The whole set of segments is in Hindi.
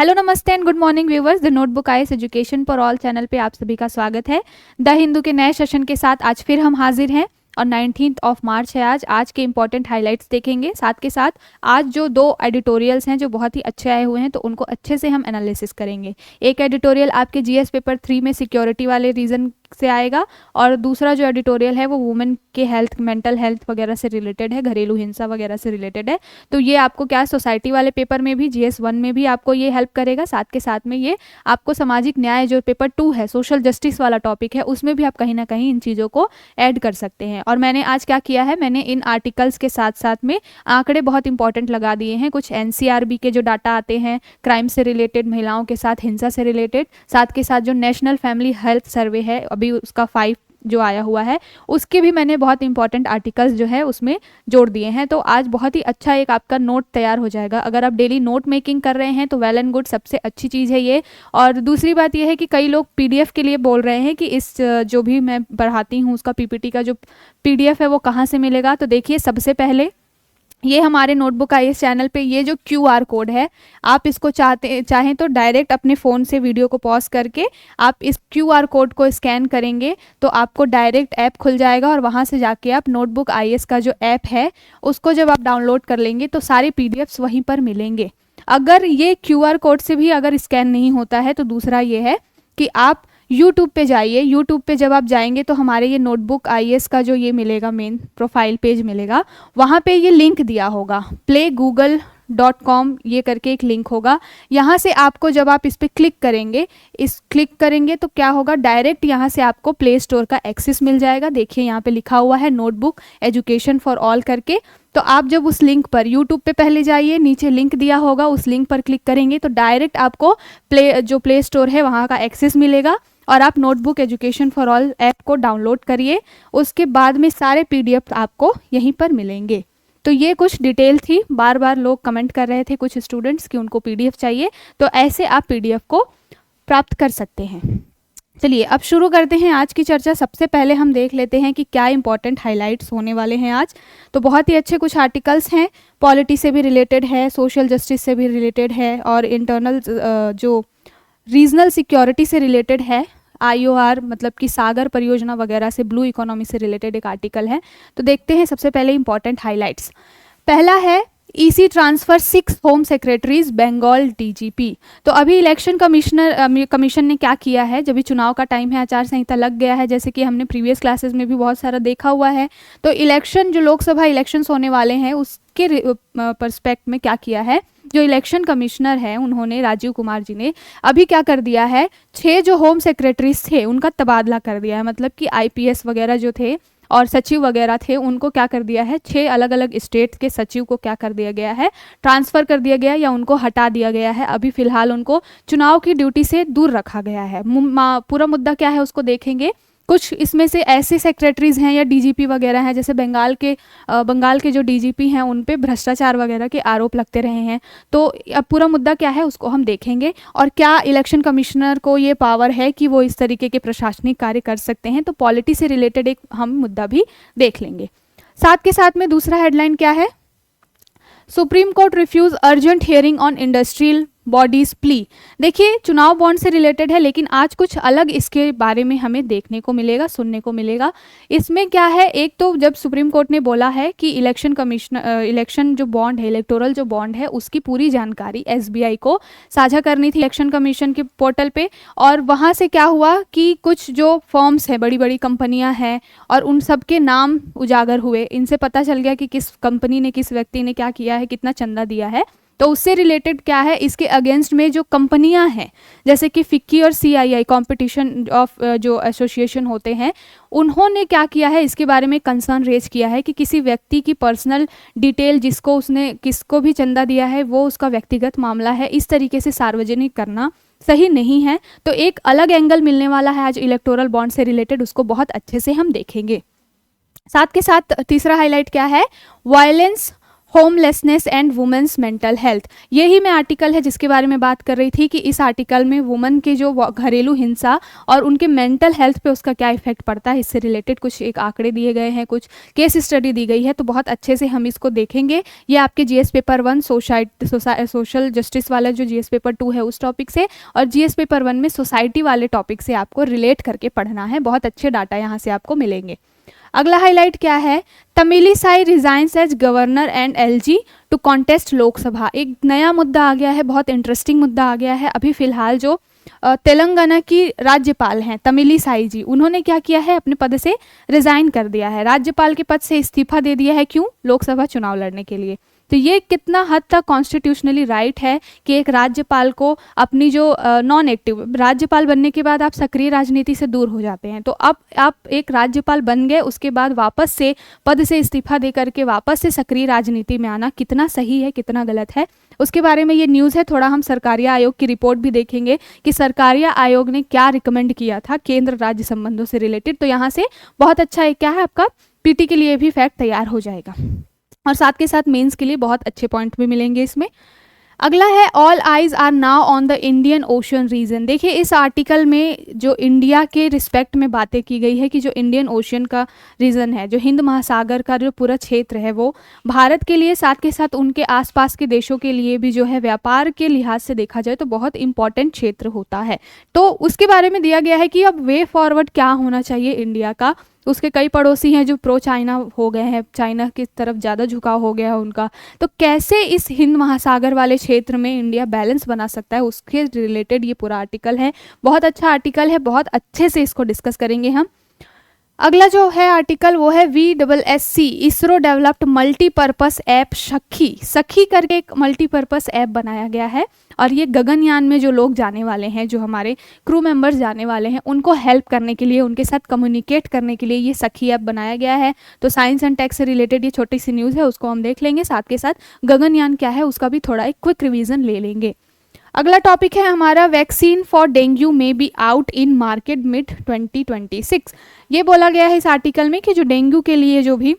हेलो नमस्ते and good morning viewers. The notebook IAS education for all channel पे आप सभी का स्वागत है। द हिंदू के नए सेशन के साथ आज फिर हम हाजिर हैं और 19 मार्च है। आज के इंपॉर्टेंट हाइलाइट्स देखेंगे। साथ के साथ आज जो दो एडिटोरियल्स हैं जो बहुत ही अच्छे आए हुए हैं तो उनको अच्छे से हम एनालिसिस करेंगे। एक एडिटोरियल आपके जीएस पेपर 3 में सिक्योरिटी वाले रीजन से आएगा और दूसरा जो एडिटोरियल है वो वुमेन के हेल्थ, मेंटल हेल्थ वगैरह से रिलेटेड है, घरेलू हिंसा वगैरह से रिलेटेड है। तो ये आपको क्या सोसाइटी वाले पेपर में भी, जीएस 1 में भी आपको ये हेल्प करेगा। साथ के साथ में ये आपको सामाजिक न्याय जो पेपर 2 है, सोशल जस्टिस वाला टॉपिक है, उसमें भी आप कहीं ना कहीं इन चीज़ों को ऐड कर सकते हैं। और मैंने आज क्या किया है, मैंने इन आर्टिकल्स के साथ साथ में आंकड़े बहुत इंपॉर्टेंट लगा दिए हैं। कुछ एनसीआरबी के जो डाटा आते हैं क्राइम से रिलेटेड, महिलाओं के साथ हिंसा से रिलेटेड, साथ के साथ जो नेशनल फैमिली हेल्थ सर्वे है अभी उसका 5 जो आया हुआ है, उसके भी मैंने बहुत इंपॉर्टेंट आर्टिकल्स जो है उसमें जोड़ दिए हैं। तो आज बहुत ही अच्छा एक आपका नोट तैयार हो जाएगा। अगर आप डेली नोट मेकिंग कर रहे हैं तो वेल एंड गुड, सबसे अच्छी चीज़ है ये। और दूसरी बात यह है कि कई लोग पीडीएफ के लिए बोल रहे हैं कि इस जो भी मैं पढ़ाती हूँ उसका पीपीटी का जो पीडीएफ है वो कहाँ से मिलेगा। तो देखिए, सबसे पहले ये हमारे नोटबुक आईएएस चैनल पे ये जो क्यूआर कोड है, आप इसको चाहें तो डायरेक्ट अपने फ़ोन से वीडियो को पॉज करके आप इस क्यूआर कोड को स्कैन करेंगे तो आपको डायरेक्ट ऐप खुल जाएगा और वहाँ से जाके आप नोटबुक आईएएस का जो ऐप है उसको जब आप डाउनलोड कर लेंगे तो सारे पीडीएफ्स वहीं पर मिलेंगे। अगर ये क्यूआर कोड से भी अगर स्कैन नहीं होता है तो दूसरा ये है कि आप यूट्यूब पे जाइए। यूट्यूब पे जब आप जाएंगे तो हमारे ये नोटबुक आईएएस का जो ये मिलेगा मेन प्रोफाइल पेज मिलेगा, वहाँ पे ये लिंक दिया होगा playgoogle.com ये करके एक लिंक होगा। यहाँ से आपको जब आप इस पर क्लिक करेंगे तो क्या होगा, डायरेक्ट यहाँ से आपको प्ले स्टोर का एक्सेस मिल जाएगा। देखिए यहाँ पे लिखा हुआ है नोटबुक एजुकेशन फॉर ऑल करके। तो आप जब उस लिंक पर यूट्यूब पे पहले जाइए, नीचे लिंक दिया होगा, उस लिंक पर क्लिक करेंगे तो डायरेक्ट आपको प्ले स्टोर है वहाँ का एक्सेस मिलेगा और आप notebook education for all app को डाउनलोड करिए। उसके बाद में सारे पीडीएफ आपको यहीं पर मिलेंगे। तो ये कुछ डिटेल थी। बार बार लोग कमेंट कर रहे थे कुछ स्टूडेंट्स कि उनको पीडीएफ चाहिए, तो ऐसे आप पीडीएफ को प्राप्त कर सकते हैं। चलिए अब शुरू करते हैं आज की चर्चा। सबसे पहले हम देख लेते हैं कि क्या इंपॉर्टेंट हाइलाइट्स होने वाले हैं आज। तो बहुत ही अच्छे कुछ आर्टिकल्स हैं, पॉलिटी से भी रिलेटेड है, सोशल जस्टिस से भी रिलेटेड है और इंटरनल जो रीजनल सिक्योरिटी से रिलेटेड है, आईओआर मतलब कि सागर परियोजना वगैरह से, ब्लू इकोनॉमी से रिलेटेड एक आर्टिकल है। तो देखते हैं सबसे पहले इंपॉर्टेंट हाइलाइट्स। पहला है EC transfer 6 home secretaries Bengal DGP. तो अभी इलेक्शन कमीशन ने क्या किया है, जब भी चुनाव का टाइम है, आचार संहिता लग गया है, जैसे कि हमने प्रीवियस क्लासेस में भी बहुत सारा देखा हुआ है। तो इलेक्शन जो लोकसभा इलेक्शंस होने वाले हैं उसके पर्सपेक्ट में क्या किया है, जो इलेक्शन कमिश्नर हैं उन्होंने, राजीव कुमार जी ने अभी क्या कर दिया है, 6 जो होम सेक्रेटरीज थे उनका तबादला कर दिया है। मतलब कि आईपीएस वगैरह जो थे और सचिव वगैरह थे उनको क्या कर दिया है, 6 अलग अलग स्टेट के सचिव को क्या कर दिया गया है, ट्रांसफ़र कर दिया गया या उनको हटा दिया गया है। अभी फिलहाल उनको चुनाव की ड्यूटी से दूर रखा गया है। पूरा मुद्दा क्या है उसको देखेंगे। कुछ इसमें से ऐसे सेक्रेटरीज हैं या डीजीपी वगैरह हैं, जैसे बंगाल के जो डीजीपी हैं उन पे भ्रष्टाचार वगैरह के आरोप लगते रहे हैं। तो अब पूरा मुद्दा क्या है उसको हम देखेंगे और क्या इलेक्शन कमिश्नर को ये पावर है कि वो इस तरीके के प्रशासनिक कार्य कर सकते हैं। तो पॉलिटी से रिलेटेड एक हम मुद्दा भी देख लेंगे। साथ के साथ में दूसरा हेडलाइन क्या है, supreme court refuse urgent hearing on industrial bodies plea. देखिए चुनाव बॉन्ड से रिलेटेड है लेकिन आज कुछ अलग इसके बारे में हमें देखने को मिलेगा, सुनने को मिलेगा। इसमें क्या है, एक तो जब सुप्रीम कोर्ट ने बोला है कि इलेक्शन जो बॉन्ड है, इलेक्टोरल जो बॉन्ड है, उसकी पूरी जानकारी एसबीआई को साझा करनी थी इलेक्शन कमीशन के पोर्टल पे। और वहाँ से क्या हुआ कि कुछ जो फर्म्स हैं, बड़ी बड़ी कंपनियाँ हैं और उन सब के नाम उजागर हुए। इनसे पता चल गया कि किस कंपनी ने, किस व्यक्ति ने क्या किया है, कितना चंदा दिया है। तो उससे रिलेटेड क्या है, इसके अगेंस्ट में जो कंपनियां हैं जैसे कि फिक्की और सीआईआई, कंपटीशन ऑफ जो एसोसिएशन होते हैं, उन्होंने क्या किया है, इसके बारे में कंसर्न रेज किया है कि किसी व्यक्ति की पर्सनल डिटेल, जिसको उसने किसको भी चंदा दिया है वो उसका व्यक्तिगत मामला है, इस तरीके से सार्वजनिक करना सही नहीं है। तो एक अलग एंगल मिलने वाला है आज इलेक्टोरल बॉन्ड से रिलेटेड, उसको बहुत अच्छे से हम देखेंगे। साथ के साथ तीसरा हाईलाइट क्या है, violence homelessness and women's mental health, यही मैं आर्टिकल है जिसके बारे में बात कर रही थी कि इस आर्टिकल में वुमेन के जो घरेलू हिंसा और उनके मेंटल हेल्थ पे उसका क्या इफेक्ट पड़ता है, इससे रिलेटेड कुछ एक आंकड़े दिए गए हैं, कुछ केस स्टडी दी गई है, तो बहुत अच्छे से हम इसको देखेंगे। ये आपके जीएस पेपर 1 सोशल जस्टिस वाला जो जीएस पेपर 2 है उस टॉपिक से, और जीएस पेपर 1 में सोसाइटी वाले टॉपिक से आपको रिलेट करके पढ़ना है। बहुत अच्छे डाटा यहाँ से आपको मिलेंगे। अगला हाईलाइट क्या है, Tamilisai resigns as governor and LG to contest Lok Sabha. एक नया मुद्दा आ गया है, बहुत इंटरेस्टिंग मुद्दा आ गया है। अभी फिलहाल जो तेलंगाना की राज्यपाल हैं तमिलिसाई जी, उन्होंने क्या किया है, अपने पद से रिजाइन कर दिया है, राज्यपाल के पद से इस्तीफा दे दिया है। क्यों? लोकसभा चुनाव लड़ने के लिए। तो ये कितना हद तक कॉन्स्टिट्यूशनली राइट है कि एक राज्यपाल को अपनी जो नॉन एक्टिव, राज्यपाल बनने के बाद आप सक्रिय राजनीति से दूर हो जाते हैं, तो अब आप एक राज्यपाल बन गए, उसके बाद वापस से पद से इस्तीफा दे करके वापस से सक्रिय राजनीति में आना कितना सही है, कितना गलत है, उसके बारे में ये न्यूज़ है। थोड़ा हम सरकारिया आयोग की रिपोर्ट भी देखेंगे कि सरकारिया आयोग ने क्या रिकमेंड किया था केंद्र राज्य संबंधों से रिलेटेड। तो यहाँ से बहुत अच्छा एक क्या है, आपका पीटी के लिए भी फैक्ट तैयार हो जाएगा, और साथ के साथ मेंस के लिए बहुत अच्छे पॉइंट भी मिलेंगे इसमें। अगला है, all eyes are now on the Indian Ocean region. देखिए इस आर्टिकल में जो इंडिया के रिस्पेक्ट में बातें की गई है कि जो इंडियन ओशन का रीजन है, जो हिंद महासागर का जो पूरा क्षेत्र है, वो भारत के लिए साथ के साथ उनके आसपास के देशों के लिए भी जो है व्यापार के लिहाज से देखा जाए तो बहुत इंपॉर्टेंट क्षेत्र होता है। तो उसके बारे में दिया गया है कि अब वे फॉरवर्ड क्या होना चाहिए इंडिया का। उसके कई पड़ोसी हैं जो प्रो चाइना हो गए हैं, चाइना की तरफ ज़्यादा झुकाव हो गया है उनका, तो कैसे इस हिंद महासागर वाले क्षेत्र में इंडिया बैलेंस बना सकता है, उसके रिलेटेड ये पूरा आर्टिकल है। बहुत अच्छा आर्टिकल है, बहुत अच्छे से इसको डिस्कस करेंगे हम। अगला जो है आर्टिकल वो है VSSC, ISRO developed multipurpose app सखी। सखी करके एक मल्टीपर्पस ऐप बनाया गया है, और ये गगनयान में जो लोग जाने वाले हैं, जो हमारे क्रू मेंबर्स जाने वाले हैं, उनको हेल्प करने के लिए, उनके साथ कम्युनिकेट करने के लिए ये सखी ऐप बनाया गया है। तो साइंस एंड टेक से रिलेटेड ये छोटी सी न्यूज़ है, उसको हम देख लेंगे, साथ के साथ गगनयान क्या है उसका भी थोड़ा एक क्विक रिवीजन ले लेंगे। अगला टॉपिक है हमारा, वैक्सीन फॉर डेंगू में be out in market mid 2026। ये बोला गया है इस आर्टिकल में कि जो डेंगू के लिए जो भी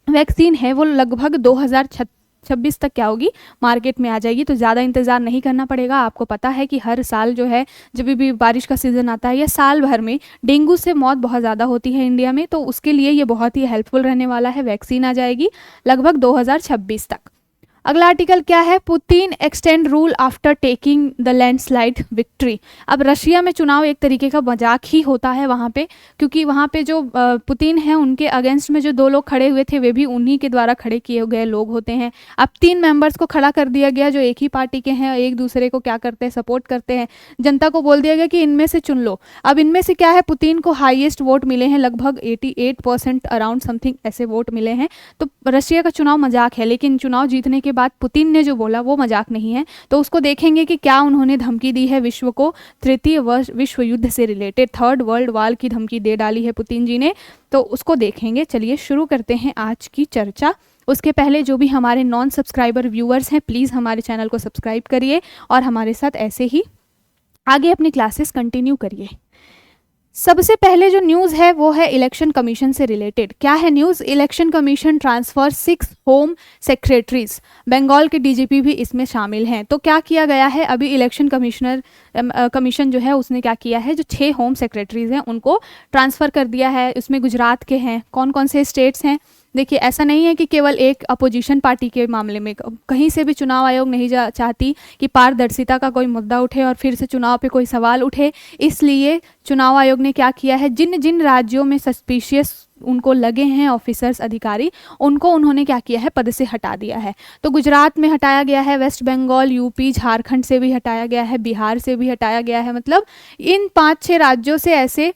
वैक्सीन है वो लगभग 2026 तक क्या होगी, मार्केट में आ जाएगी। तो ज़्यादा इंतज़ार नहीं करना पड़ेगा। आपको पता है कि हर साल जो है जब भी बारिश का सीज़न आता है या साल भर में डेंगू से मौत बहुत ज़्यादा होती है इंडिया में, तो उसके लिए ये बहुत ही हेल्पफुल रहने वाला है। वैक्सीन आ जाएगी लगभग 2026 तक। अगला आर्टिकल क्या है, Putin extend rule after taking the landslide victory. अब रशिया में चुनाव एक तरीके का मजाक ही होता है वहाँ पे, क्योंकि वहाँ पे जो पुतिन हैं उनके अगेंस्ट में जो 2 लोग खड़े हुए थे वे भी उन्हीं के द्वारा खड़े किए गए लोग होते हैं। अब 3 मेंबर्स को खड़ा कर दिया गया जो एक ही पार्टी के हैं, एक दूसरे को क्या करते हैं, सपोर्ट करते हैं। जनता को बोल दिया गया कि इनमें से चुन लो। अब इनमें से क्या है, पुतिन को हाईएस्ट वोट मिले हैं, लगभग 88% अराउंड समथिंग ऐसे वोट मिले हैं। तो रशिया का चुनाव मजाक है, लेकिन चुनाव जीतने के बाद पुतिन ने जो बोला वो मजाक नहीं है। तो उसको देखेंगे कि क्या उन्होंने धमकी दी है विश्व को, तृतीय विश्व युद्ध से रिलेटेड, 3rd वर्ल्ड वॉर की धमकी दे डाली है पुतिन जी ने, तो उसको देखेंगे। चलिए शुरू करते हैं आज की चर्चा। उसके पहले जो भी हमारे नॉन सब्सक्राइबर व्यूअर्स हैं, प्लीज़ हमारे चैनल को सब्सक्राइब करिए और हमारे साथ ऐसे ही आगे अपनी क्लासेस कंटिन्यू करिए। सबसे पहले जो न्यूज़ है वो है इलेक्शन कमीशन से रिलेटेड। क्या है news, election commission transfer 6 home secretaries, Bengal के डीजीपी भी इसमें शामिल हैं। तो क्या किया गया है, अभी इलेक्शन कमीशन जो है उसने क्या किया है, जो 6 होम सेक्रेटरीज हैं उनको ट्रांसफ़र कर दिया है। उसमें गुजरात के हैं, कौन कौन से स्टेट्स हैं। देखिए ऐसा नहीं है कि केवल एक अपोजिशन पार्टी के मामले में, कहीं से भी चुनाव आयोग नहीं चाहती कि पारदर्शिता का कोई मुद्दा उठे और फिर से चुनाव पे कोई सवाल उठे। इसलिए चुनाव आयोग ने क्या किया है, जिन जिन राज्यों में सस्पिशियस उनको लगे हैं ऑफिसर्स अधिकारी, उनको उन्होंने क्या किया है, पद से हटा दिया है। तो गुजरात में हटाया गया है, वेस्ट बंगाल, यूपी, झारखंड से भी हटाया गया है, बिहार से भी हटाया गया है। मतलब इन 5-6 राज्यों से ऐसे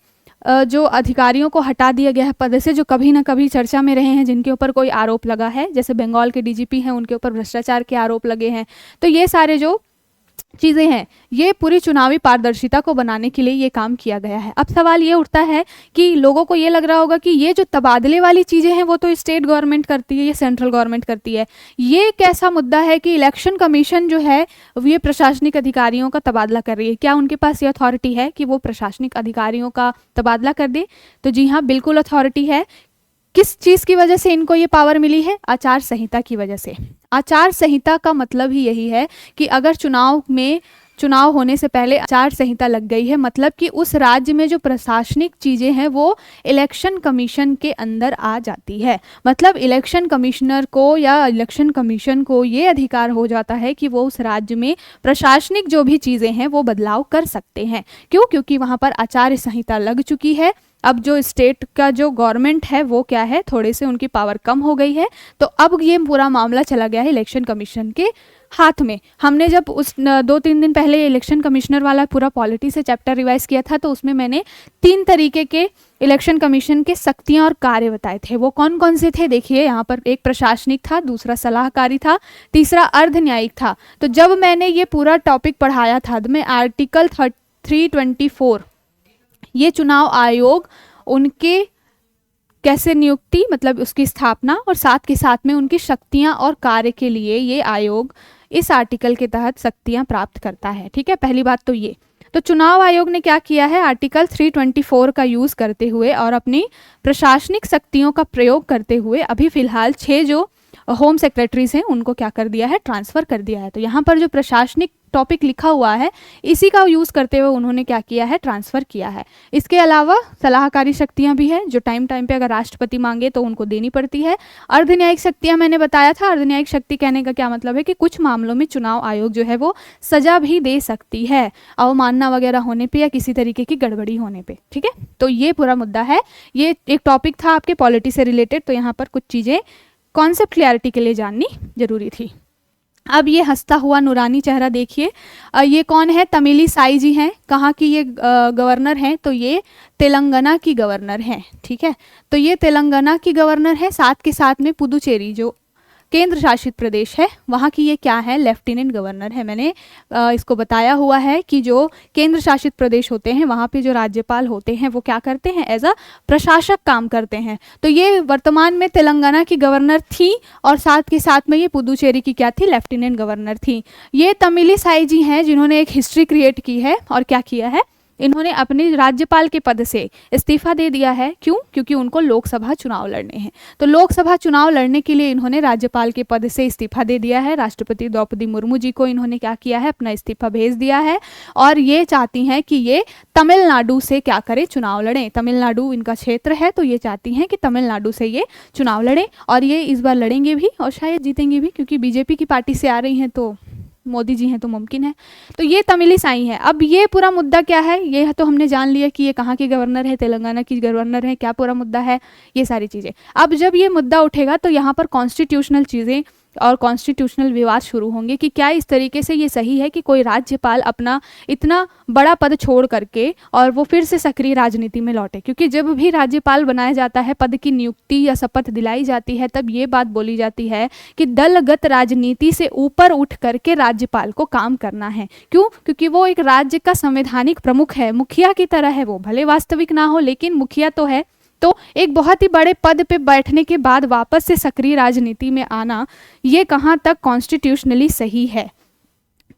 जो अधिकारियों को हटा दिया गया है पद से, जो कभी ना कभी चर्चा में रहे हैं, जिनके ऊपर कोई आरोप लगा है। जैसे बंगाल के डीजीपी हैं, उनके ऊपर भ्रष्टाचार के आरोप लगे हैं। तो ये सारे जो चीज़ें हैं, ये पूरी चुनावी पारदर्शिता को बनाने के लिए ये काम किया गया है। अब सवाल ये उठता है कि लोगों को ये लग रहा होगा कि ये जो तबादले वाली चीज़ें हैं वो तो स्टेट गवर्नमेंट करती है, ये सेंट्रल गवर्नमेंट करती है। ये कैसा मुद्दा है कि इलेक्शन कमीशन जो है ये प्रशासनिक अधिकारियों का तबादला कर रही है। क्या उनके पास ये अथॉरिटी है कि वो प्रशासनिक अधिकारियों का तबादला कर दे? तो जी हाँ, बिल्कुल अथॉरिटी है। किस चीज़ की वजह से इनको ये पावर मिली है? आचार संहिता की वजह से। आचार संहिता का मतलब ही यही है कि अगर चुनाव होने से पहले आचार संहिता लग गई है, मतलब कि उस राज्य में जो प्रशासनिक चीज़ें हैं वो इलेक्शन कमीशन के अंदर आ जाती है। मतलब इलेक्शन कमिश्नर को या इलेक्शन कमीशन को ये अधिकार हो जाता है कि वो उस राज्य में प्रशासनिक जो भी चीज़ें हैं वो बदलाव कर सकते हैं। क्यों? क्योंकि वहाँ पर आचार संहिता लग चुकी है। अब जो स्टेट का जो गवर्नमेंट है वो क्या है, थोड़े से उनकी पावर कम हो गई है। तो अब ये पूरा मामला चला गया है इलेक्शन कमीशन के हाथ में। हमने जब उस 2-3 दिन पहले इलेक्शन कमिश्नर वाला पूरा पॉलिटी से चैप्टर रिवाइज किया था, तो उसमें मैंने 3 तरीके के इलेक्शन कमीशन के शक्तियां और कार्य बताए थे। वो कौन कौन से थे देखिए यहाँ पर, एक प्रशासनिक था, दूसरा सलाहकारी था, तीसरा अर्ध न्यायिक था। तो जब मैंने ये पूरा टॉपिक पढ़ाया था तो मैं आर्टिकल 324 ये चुनाव आयोग उनके कैसे नियुक्ति, मतलब उसकी स्थापना और साथ के साथ में उनकी शक्तियां और कार्य के लिए ये आयोग इस आर्टिकल के तहत शक्तियां प्राप्त करता है। ठीक है, पहली बात तो ये। तो चुनाव आयोग ने क्या किया है, आर्टिकल 324 का यूज करते हुए और अपनी प्रशासनिक शक्तियों का प्रयोग करते हुए अभी फिलहाल 6 जो होम सेक्रेटरीज हैं उनको क्या कर दिया है, ट्रांसफर कर दिया है। तो यहाँ पर जो प्रशासनिक टॉपिक लिखा हुआ है इसी का यूज करते हुए उन्होंने क्या किया है, ट्रांसफर किया है। इसके अलावा सलाहकारी शक्तियां भी हैं जो टाइम टाइम पे अगर राष्ट्रपति मांगे तो उनको देनी पड़ती है। अर्धन्यायिक शक्तियां मैंने बताया था, अर्धन्यायिक शक्ति कहने का क्या मतलब है कि कुछ मामलों में चुनाव आयोग जो है वो सजा भी दे सकती है अवमानना वगैरह होने पर या किसी तरीके की गड़बड़ी होने पर। ठीक है, तो ये पूरा मुद्दा है। ये एक टॉपिक था आपके पॉलिटी से रिलेटेड, तो यहाँ पर कुछ चीज़ें कॉन्सेप्ट क्लैरिटी के लिए जाननी जरूरी थी। अब ये हंसता हुआ नूरानी चेहरा देखिए, ये कौन है, तमिली साई जी हैं। कहाँ की ये गवर्नर हैं, तो ये तेलंगाना की गवर्नर हैं। ठीक है, तो ये तेलंगाना की गवर्नर है, साथ के साथ में पुदुचेरी जो केंद्र शासित प्रदेश है वहाँ की ये क्या है, लेफ्टिनेंट गवर्नर है। मैंने इसको बताया हुआ है कि जो केंद्र शासित प्रदेश होते हैं वहाँ पे जो राज्यपाल होते हैं वो क्या करते हैं, एज अ प्रशासक काम करते हैं। तो ये वर्तमान में तेलंगाना की गवर्नर थी और साथ के साथ में ये पुदुचेरी की क्या थी, लेफ्टिनेंट गवर्नर थी। ये तमिली साई जी हैं जिन्होंने एक हिस्ट्री क्रिएट की है और क्या किया है, इन्होंने अपने राज्यपाल के पद से इस्तीफा दे दिया है। क्यों? क्योंकि उनको लोकसभा चुनाव लड़ने हैं। तो लोकसभा चुनाव लड़ने के लिए इन्होंने राज्यपाल के पद से इस्तीफा दे दिया है। राष्ट्रपति द्रौपदी मुर्मू जी को इन्होंने क्या किया है, अपना इस्तीफा भेज दिया है और ये चाहती हैं कि ये तमिलनाडु से क्या करें, चुनाव लड़ें। तमिलनाडु इनका क्षेत्र है, तो ये चाहती हैं कि तमिलनाडु से ये चुनाव लड़ें और ये इस बार लड़ेंगे भी और शायद जीतेंगे भी, क्योंकि बीजेपी की पार्टी से आ रही हैं तो मोदी जी हैं तो मुमकिन है। तो ये तमिली साई है। अब ये पूरा मुद्दा क्या है, ये तो हमने जान लिया कि ये कहाँ की गवर्नर है, तेलंगाना की गवर्नर है, क्या पूरा मुद्दा है, ये सारी चीज़ें। अब जब ये मुद्दा उठेगा तो यहाँ पर कॉन्स्टिट्यूशनल चीज़ें और कॉन्स्टिट्यूशनल विवाद शुरू होंगे कि क्या इस तरीके से ये सही है कि कोई राज्यपाल अपना इतना बड़ा पद छोड़ करके और वो फिर से सक्रिय राजनीति में लौटे। क्योंकि जब भी राज्यपाल बनाया जाता है, पद की नियुक्ति या शपथ दिलाई जाती है, तब ये बात बोली जाती है कि दलगत राजनीति से ऊपर उठ करके राज्यपाल को काम करना है। क्यों? क्योंकि वो एक राज्य का संवैधानिक प्रमुख है, मुखिया की तरह है। वो भले वास्तविक ना हो लेकिन मुखिया तो है। तो एक बहुत ही बड़े पद पे बैठने के बाद वापस से सक्रिय राजनीति में आना, ये कहाँ तक कॉन्स्टिट्यूशनली सही है,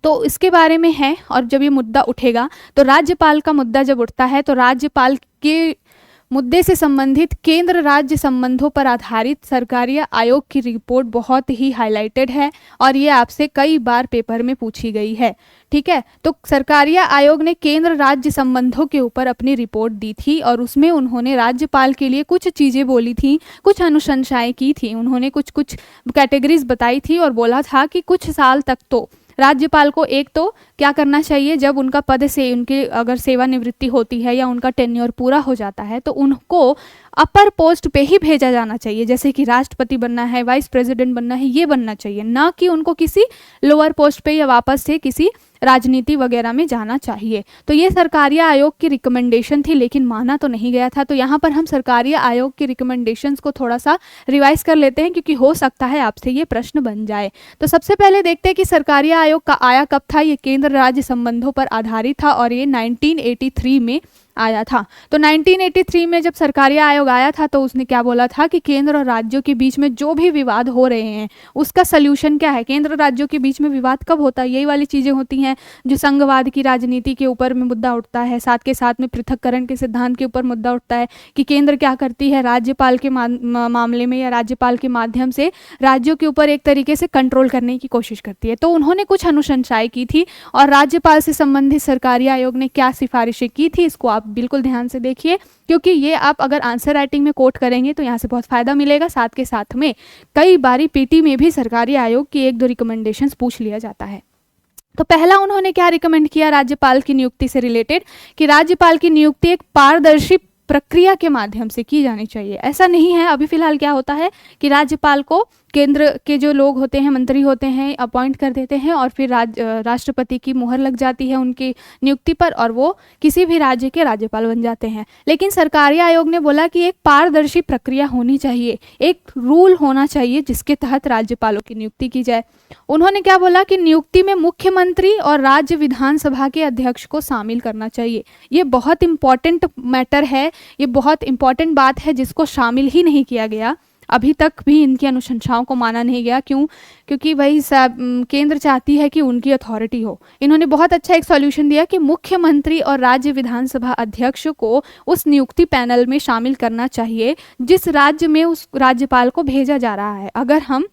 तो इसके बारे में है। और जब ये मुद्दा उठेगा तो राज्यपाल का मुद्दा जब उठता है तो राज्यपाल के मुद्दे से संबंधित केंद्र राज्य संबंधों पर आधारित सरकारी आयोग की रिपोर्ट बहुत ही हाईलाइटेड है और ये आपसे कई बार पेपर में पूछी गई है। ठीक है, तो सरकारी आयोग ने केंद्र राज्य संबंधों के ऊपर अपनी रिपोर्ट दी थी और उसमें उन्होंने राज्यपाल के लिए कुछ चीज़ें बोली थी, कुछ अनुशंसाएं की थी। उन्होंने कुछ कैटेगरीज बताई थी और बोला था कि कुछ साल तक तो राज्यपाल को एक तो क्या करना चाहिए, जब उनका पद से उनके अगर सेवानिवृत्ति होती है या उनका टेन्योर पूरा हो जाता है तो उनको अपर पोस्ट पे ही भेजा जाना चाहिए। जैसे कि राष्ट्रपति बनना है, वाइस प्रेसिडेंट बनना है, ये बनना चाहिए, ना कि उनको किसी लोअर पोस्ट पे या वापस से किसी राजनीति वगैरह में जाना चाहिए। तो ये सरकारी आयोग की रिकमेंडेशन थी, लेकिन माना तो नहीं गया था। तो यहाँ पर हम सरकारी आयोग की रिकमेंडेशंस को थोड़ा सा रिवाइज कर लेते हैं, क्योंकि हो सकता है आपसे ये प्रश्न बन जाए। तो सबसे पहले देखते हैं कि सरकारी आयोग का आया कब था। ये केंद्र राज्य संबंधों पर आधारित था और ये 1983 में आया था। तो 1983 में जब सरकारी आयोग आया था तो उसने क्या बोला था कि केंद्र और राज्यों के बीच में जो भी विवाद हो रहे हैं उसका सल्यूशन क्या है। केंद्र और राज्यों के बीच में विवाद कब होता है, यही वाली चीज़ें होती हैं जो संघवाद की राजनीति के ऊपर में मुद्दा उठता है, साथ के साथ में पृथक्करण के सिद्धांत के ऊपर मुद्दा उठता है कि केंद्र क्या करती है राज्यपाल के मामले में या राज्यपाल के माध्यम से राज्यों के ऊपर एक तरीके से कंट्रोल करने की कोशिश करती है। तो उन्होंने कुछ अनुशंसाएं की थी और राज्यपाल से संबंधित सरकारी आयोग ने क्या सिफारिशें की थी, इसको आप बिल्कुल ध्यान से देखिए, क्योंकि ये आप अगर आंसर राइटिंग में कोट करेंगे तो यहाँ से बहुत फायदा मिलेगा। साथ के साथ में कई बारी पीटी में भी सरकारी आयोग की 1-2 रिकमेंडेशंस पूछ लिया जाता है। तो पहला उन्होंने क्या रिकमेंड किया राज्यपाल की नियुक्ति से रिलेटेड, कि राज्यपाल की नियुक्ति एक पारदर्शी प्रक्रिया के माध्यम से की जानी चाहिए। ऐसा नहीं है, अभी फिलहाल क्या होता है कि राज्यपाल को केंद्र के जो लोग होते हैं, मंत्री होते हैं, अपॉइंट कर देते हैं और फिर राष्ट्रपति की मुहर लग जाती है उनकी नियुक्ति पर और वो किसी भी राज्य के राज्यपाल बन जाते हैं। लेकिन सरकारी आयोग ने बोला कि एक पारदर्शी प्रक्रिया होनी चाहिए, एक रूल होना चाहिए जिसके तहत राज्यपालों की नियुक्ति की जाए। उन्होंने क्या बोला कि नियुक्ति में मुख्यमंत्री और राज्य विधानसभा के अध्यक्ष को शामिल करना चाहिए। ये बहुत इंपॉर्टेंट मैटर है, ये बहुत इंपॉर्टेंट बात है जिसको शामिल ही नहीं किया गया, अभी तक भी इनकी अनुशंसाओं को माना नहीं गया। क्यों? क्योंकि वही केंद्र चाहती है कि उनकी अथॉरिटी हो। इन्होंने बहुत अच्छा एक सॉल्यूशन दिया कि मुख्यमंत्री और राज्य विधानसभा अध्यक्ष को उस नियुक्ति पैनल में शामिल करना चाहिए जिस राज्य में उस राज्यपाल को भेजा जा रहा है। अगर हम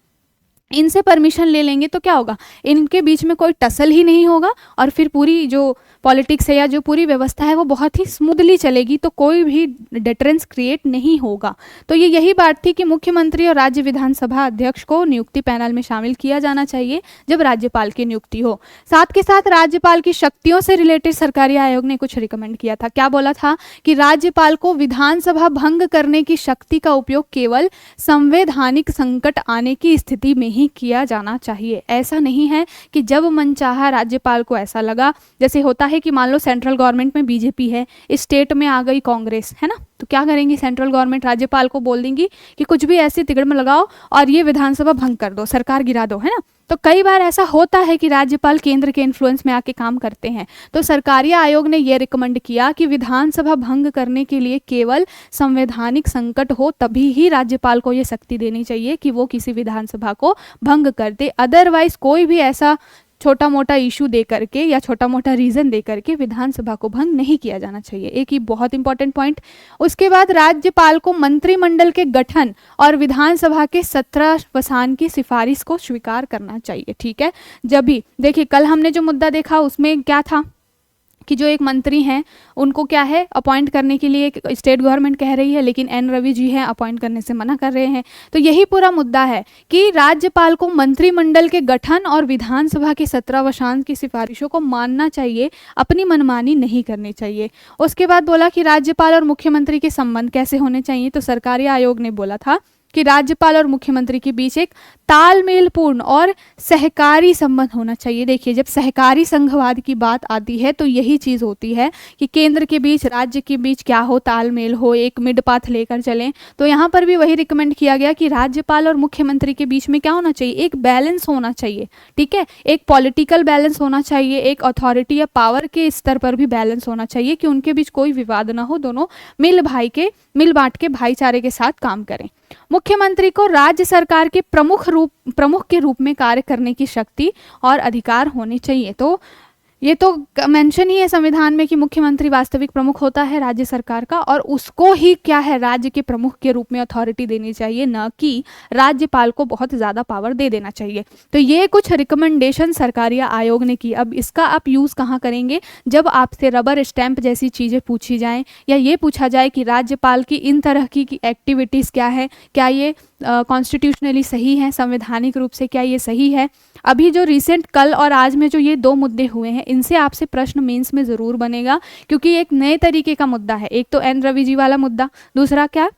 इनसे परमिशन ले लेंगे तो क्या होगा, इनके बीच में कोई टसल ही नहीं होगा और फिर पूरी जो पॉलिटिक्स है या जो पूरी व्यवस्था है वो बहुत ही स्मूथली चलेगी, तो कोई भी डिटरेंस क्रिएट नहीं होगा। तो ये यही बात थी कि मुख्यमंत्री और राज्य विधानसभा अध्यक्ष को नियुक्ति पैनल में शामिल किया जाना चाहिए जब राज्यपाल की नियुक्ति हो। साथ के साथ राज्यपाल की शक्तियों से रिलेटेड सरकारी आयोग ने कुछ रिकमेंड किया था। क्या बोला था कि राज्यपाल को विधानसभा भंग करने की शक्ति का उपयोग केवल संवैधानिक संकट आने की स्थिति में ही किया जाना चाहिए। ऐसा नहीं है कि जब मनचाहा राज्यपाल को ऐसा लगा, जैसे होता है कि मान लो सेंट्रल गवर्नमेंट में बीजेपी है, स्टेट में आ गई कांग्रेस, है ना, तो क्या करेंगी सेंट्रल गवर्नमेंट, राज्यपाल को बोल देंगी कि कुछ भी ऐसी तिगड़ में लगाओ और ये विधानसभा भंग कर दो, सरकार गिरा दो, है ना। तो कई बार ऐसा होता है कि राज्यपाल केंद्र के इन्फ्लुएंस में आके काम करते हैं। तो सरकारी आयोग ने यह रिकमेंड किया कि विधानसभा भंग करने के लिए केवल संवैधानिक संकट हो तभी ही राज्यपाल को यह शक्ति देनी चाहिए कि वो किसी विधानसभा को भंग कर दे। अदरवाइज कोई भी ऐसा छोटा मोटा इशू दे करके या छोटा मोटा रीजन दे करके विधानसभा को भंग नहीं किया जाना चाहिए। एक ही बहुत इंपॉर्टेंट पॉइंट। उसके बाद राज्यपाल को मंत्रिमंडल के गठन और विधानसभा के 17 की सिफारिश को स्वीकार करना चाहिए। ठीक है, जब भी देखिए कल हमने जो मुद्दा देखा उसमें क्या था कि जो एक मंत्री हैं उनको क्या है अपॉइंट करने के लिए स्टेट गवर्नमेंट कह रही है, लेकिन एन रवि जी हैं अपॉइंट करने से मना कर रहे हैं। तो यही पूरा मुद्दा है कि राज्यपाल को मंत्रिमंडल के गठन और विधानसभा के 17 की सिफारिशों को मानना चाहिए, अपनी मनमानी नहीं करनी चाहिए। उसके बाद बोला कि राज्यपाल और मुख्यमंत्री के संबंध कैसे होने चाहिए। तो सरकारी आयोग ने बोला था कि राज्यपाल और मुख्यमंत्री के बीच एक तालमेलपूर्ण और सहकारी संबंध होना चाहिए। देखिए जब सहकारी संघवाद की बात आती है तो यही चीज़ होती है कि केंद्र के बीच राज्य के बीच क्या हो, तालमेल हो, एक मिड पाथ लेकर चलें। तो यहाँ पर भी वही रिकमेंड किया गया कि राज्यपाल और मुख्यमंत्री के बीच में क्या होना चाहिए, एक बैलेंस होना चाहिए। ठीक है, एक पॉलिटिकल बैलेंस होना चाहिए, एक अथॉरिटी या पावर के स्तर पर भी बैलेंस होना चाहिए कि उनके बीच कोई विवाद ना हो, दोनों मिल बांट के भाईचारे के साथ काम करें। मुख्यमंत्री को राज्य सरकार के प्रमुख के रूप में कार्य करने की शक्ति और अधिकार होने चाहिए। तो ये तो मेंशन ही है संविधान में कि मुख्यमंत्री वास्तविक प्रमुख होता है राज्य सरकार का और उसको ही क्या है राज्य के प्रमुख के रूप में अथॉरिटी देनी चाहिए, न कि राज्यपाल को बहुत ज़्यादा पावर दे देना चाहिए। तो ये कुछ रिकमेंडेशन सरकारी आयोग ने की। अब इसका आप यूज़ कहाँ करेंगे, जब आपसे रबर स्टैंप जैसी चीज़ें पूछी जाएं या ये पूछा जाए कि राज्यपाल की इन तरह की एक्टिविटीज़ क्या है, क्या ये कॉन्स्टिट्यूशनली सही है, संवैधानिक रूप से क्या ये सही है। अभी जो रिसेंट कल और आज में जो ये 2 मुद्दे हुए हैं इनसे आपसे प्रश्न मेंस में ज़रूर बनेगा, क्योंकि एक नए तरीके का मुद्दा है। एक तो एन रवि जी वाला मुद्दा, दूसरा क्या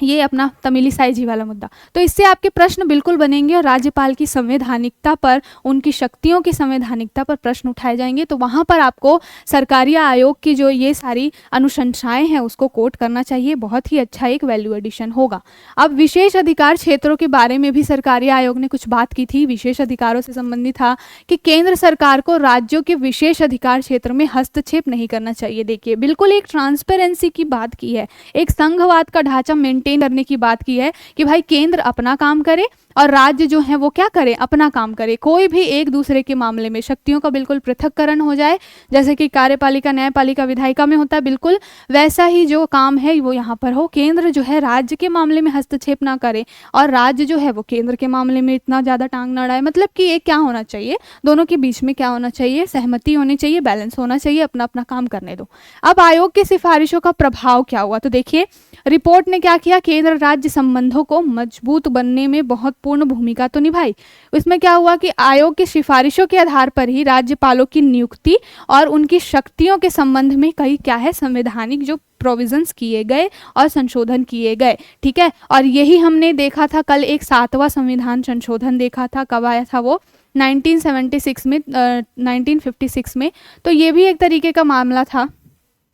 ये अपना तमिलिसाई जी वाला मुद्दा। तो इससे आपके प्रश्न बिल्कुल बनेंगे और राज्यपाल की संवैधानिकता पर, उनकी शक्तियों की संवैधानिकता पर प्रश्न उठाए जाएंगे। तो वहाँ पर आपको सरकारी आयोग की जो ये सारी अनुशंसाएं हैं उसको कोट करना चाहिए। बहुत ही अच्छा एक वैल्यू एडिशन होगा। अब विशेष अधिकार क्षेत्रों के बारे में भी सरकारी आयोग ने कुछ बात की थी। विशेष अधिकारों से संबंधित था कि केंद्र सरकार को राज्यों के विशेष अधिकार क्षेत्र में हस्तक्षेप नहीं करना चाहिए। देखिए बिल्कुल एक ट्रांसपेरेंसी की बात की है, एक संघवाद का ढांचा मेंटेन करने की बात की है कि भाई केंद्र अपना काम करे और राज्य जो है वो क्या करे, अपना काम करे। कोई भी एक दूसरे के मामले में शक्तियों का बिल्कुल पृथक्करण हो जाए, जैसे कि कार्यपालिका, न्यायपालिका, विधायिका में होता है, बिल्कुल वैसा ही जो काम है वो यहाँ पर हो। केंद्र जो है राज्य के मामले में हस्तक्षेप ना करे और राज्य जो है वो केंद्र के मामले में इतना ज़्यादा टांग ना अड़ाए। मतलब कि ये क्या होना चाहिए, दोनों के बीच में क्या होना चाहिए, सहमति होनी चाहिए, बैलेंस होना चाहिए, अपना अपना काम करने दो। अब आयोग की सिफारिशों का प्रभाव क्या हुआ, तो देखिए रिपोर्ट ने क्या किया, केंद्र राज्य संबंधों को मजबूत बनने में बहुत पूर्ण भूमिका तो निभाई। इसमें क्या हुआ कि आयोग की सिफारिशों के आधार पर ही राज्यपालों की नियुक्ति और उनकी शक्तियों के संबंध में कई क्या है संवैधानिक जो प्रोविजंस किए गए और संशोधन किए गए। ठीक है, और यही हमने देखा था कल, एक 7वां संविधान संशोधन देखा था। कब आया था वो, 1976 में, 1956 में। तो ये भी एक तरीके का मामला था।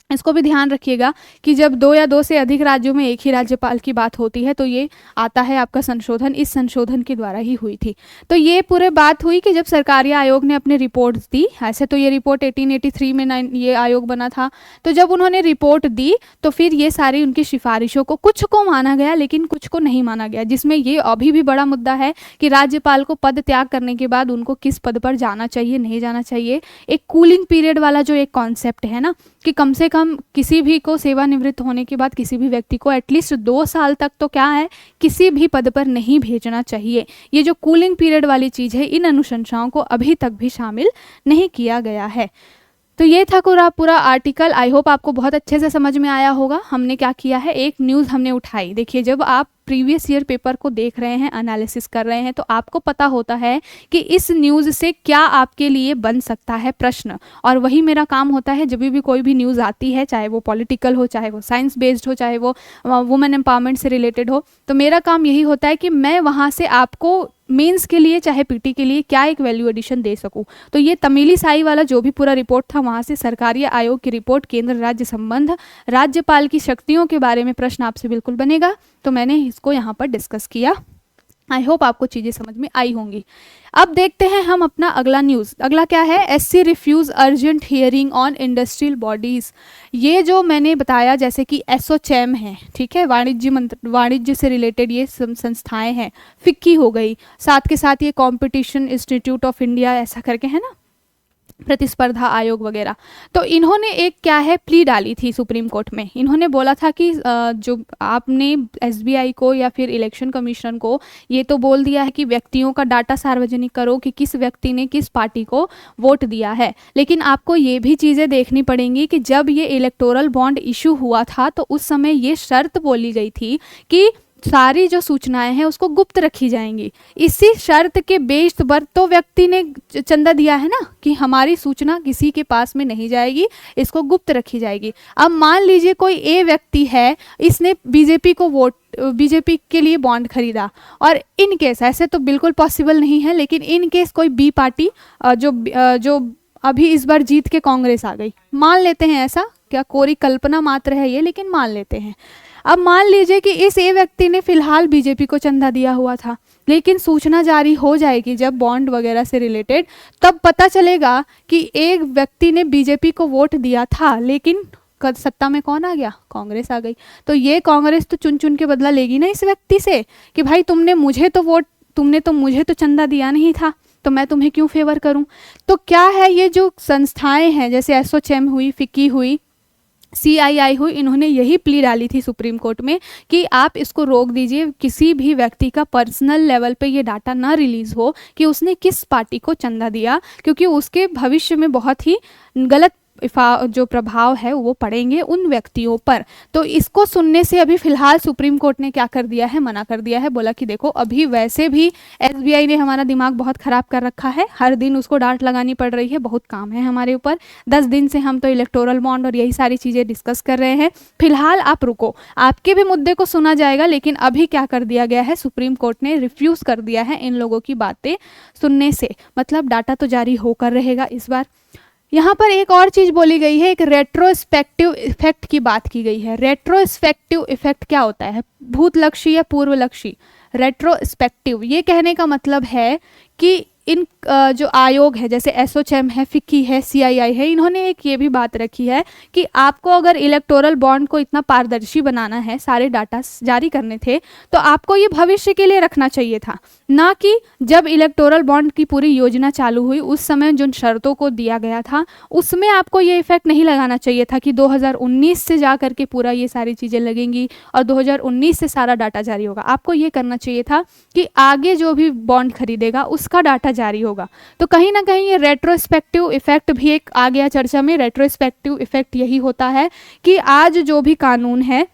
इसको भी ध्यान रखिएगा कि जब 2 या 2 से अधिक राज्यों में एक ही राज्यपाल की बात होती है तो ये आता है आपका संशोधन, इस संशोधन के द्वारा ही हुई थी। तो ये पूरे बात हुई कि जब सरकारी आयोग ने अपनी रिपोर्ट दी, ऐसे तो ये रिपोर्ट 1883 में ये आयोग बना था, तो जब उन्होंने रिपोर्ट दी तो फिर ये सारी उनकी सिफारिशों को, कुछ को माना गया लेकिन कुछ को नहीं माना गया, जिसमें ये अभी भी बड़ा मुद्दा है कि राज्यपाल को पद त्याग करने के बाद उनको किस पद पर जाना चाहिए, नहीं जाना चाहिए। एक कूलिंग पीरियड वाला जो एक कॉन्सेप्ट है ना, कि कम से कम किसी भी को सेवानिवृत्त होने के बाद किसी भी व्यक्ति को एटलीस्ट 2 साल तक तो क्या है, किसी भी पद पर नहीं भेजना चाहिए। ये जो कूलिंग पीरियड वाली चीज़ है, इन अनुशंसाओं को अभी तक भी शामिल नहीं किया गया है। तो ये था पूरा आर्टिकल। आई होप आपको बहुत अच्छे से समझ में आया होगा। हमने क्या किया है, एक न्यूज़ हमने उठाई। देखिए जब आप प्रीवियस ईयर पेपर को देख रहे हैं, एनालिसिस कर रहे हैं, तो आपको पता होता है कि इस न्यूज़ से क्या आपके लिए बन सकता है प्रश्न। और वही मेरा काम होता है, जब भी कोई भी न्यूज़ आती है, चाहे वो पॉलिटिकल हो, चाहे वो साइंस बेस्ड हो, चाहे वो वुमेन एम्पावरमेंट से रिलेटेड हो, तो मेरा काम यही होता है कि मैं वहाँ से आपको मेंस के लिए चाहे पीटी के लिए क्या एक वैल्यू एडिशन दे सकूं। तो ये तमिलिसाई वाला जो भी पूरा रिपोर्ट था, वहाँ से सरकारी आयोग की रिपोर्ट, केंद्र राज्य संबंध, राज्यपाल की शक्तियों के बारे में प्रश्न आपसे बिल्कुल बनेगा, तो मैंने इसको यहाँ पर डिस्कस किया। आई होप आपको चीज़ें समझ में आई होंगी। अब देखते हैं हम अपना अगला न्यूज़। अगला क्या है, SC refuse urgent hearing on industrial bodies. ये जो मैंने बताया जैसे कि एसोचैम है, ठीक है, वाणिज्य से रिलेटेड ये संस्थाएं हैं, फिक्की हो गई, साथ के साथ ये कॉम्पिटिशन इंस्टीट्यूट ऑफ इंडिया ऐसा करके है ना, प्रतिस्पर्धा आयोग वगैरह। तो इन्होंने एक क्या है प्ली डाली थी सुप्रीम कोर्ट में। इन्होंने बोला था कि जो आपने एसबीआई को या फिर इलेक्शन कमीशन को ये तो बोल दिया है कि व्यक्तियों का डाटा सार्वजनिक करो कि किस व्यक्ति ने किस पार्टी को वोट दिया है, लेकिन आपको ये भी चीज़ें देखनी पड़ेंगी कि जब ये इलेक्टोरल बॉन्ड इशू हुआ था तो उस समय ये शर्त बोली गई थी कि सारी जो सूचनाएं हैं उसको गुप्त रखी जाएंगी। इसी शर्त के बेस पर तो व्यक्ति ने चंदा दिया है ना कि हमारी सूचना किसी के पास में नहीं जाएगी, इसको गुप्त रखी जाएगी। अब मान लीजिए कोई ए व्यक्ति है, इसने बीजेपी के लिए बॉन्ड खरीदा, और इन केस, ऐसे तो बिल्कुल पॉसिबल नहीं है, लेकिन इन केस कोई बी पार्टी जो अभी इस बार जीत के कांग्रेस आ गई, मान लेते हैं, ऐसा क्या कोरी कल्पना मात्र है ये, लेकिन मान लेते हैं। अब मान लीजिए कि इस ए व्यक्ति ने फिलहाल बीजेपी को चंदा दिया हुआ था, लेकिन सूचना जारी हो जाएगी जब बॉन्ड वगैरह से रिलेटेड, तब पता चलेगा कि एक व्यक्ति ने बीजेपी को वोट दिया था, लेकिन सत्ता में कौन आ गया, कांग्रेस आ गई। तो ये कांग्रेस तो चुन चुन के बदला लेगी ना इस व्यक्ति से कि भाई तुमने तो मुझे तो चंदा दिया नहीं था, तो मैं तुम्हें क्यों फेवर करूं। तो क्या है, ये जो संस्थाएं हैं जैसे एसोचैम हुई, फिक्की हुई, CII हुई, इन्होंने यही प्ली डाली थी सुप्रीम कोर्ट में कि आप इसको रोक दीजिए, किसी भी व्यक्ति का पर्सनल लेवल पे ये डाटा ना रिलीज हो कि उसने किस पार्टी को चंदा दिया, क्योंकि उसके भविष्य में बहुत ही गलत जो प्रभाव है वो पड़ेंगे उन व्यक्तियों पर। तो इसको सुनने से अभी फिलहाल सुप्रीम कोर्ट ने क्या कर दिया है, मना कर दिया है। बोला कि देखो अभी वैसे भी एसबीआई ने हमारा दिमाग बहुत ख़राब कर रखा है, हर दिन उसको डांट लगानी पड़ रही है, बहुत काम है हमारे ऊपर, 10 दिन से हम तो इलेक्टोरल बॉन्ड और यही सारी चीज़ें डिस्कस कर रहे हैं, फिलहाल आप रुको, आपके भी मुद्दे को सुना जाएगा। लेकिन अभी क्या कर दिया गया है, सुप्रीम कोर्ट ने रिफ्यूज़ कर दिया है इन लोगों की बातें सुनने से, मतलब डाटा तो जारी होकर रहेगा इस बार। यहाँ पर एक और चीज़ बोली गई है, एक रेट्रोस्पेक्टिव इफेक्ट की बात की गई है। रेट्रोस्पेक्टिव इफेक्ट क्या होता है, भूतलक्षी या पूर्वलक्षी। रेट्रोस्पेक्टिव ये कहने का मतलब है कि इन जो आयोग है, जैसे एसोचैम है, फिक्की है, सीआईआई है, इन्होंने एक ये भी बात रखी है कि आपको अगर इलेक्टोरल बॉन्ड को इतना पारदर्शी बनाना है, सारे डाटा जारी करने थे, तो आपको ये भविष्य के लिए रखना चाहिए था, ना कि जब इलेक्टोरल बॉन्ड की पूरी योजना चालू हुई उस समय जिन शर्तों को दिया गया था उसमें आपको ये इफेक्ट नहीं लगाना चाहिए था कि 2019 से जा करके पूरा ये सारी चीज़ें लगेंगी और 2019 से सारा डाटा जारी होगा। आपको ये करना चाहिए था कि आगे जो भी बॉन्ड खरीदेगा उसका डाटा जारी होगा। तो कहीं ना कहीं ये रेट्रोस्पेक्टिव इफेक्ट भी एक आ गया चर्चा में। रेट्रोस्पेक्टिव इफेक्ट यही होता है कि आज जो भी कानून है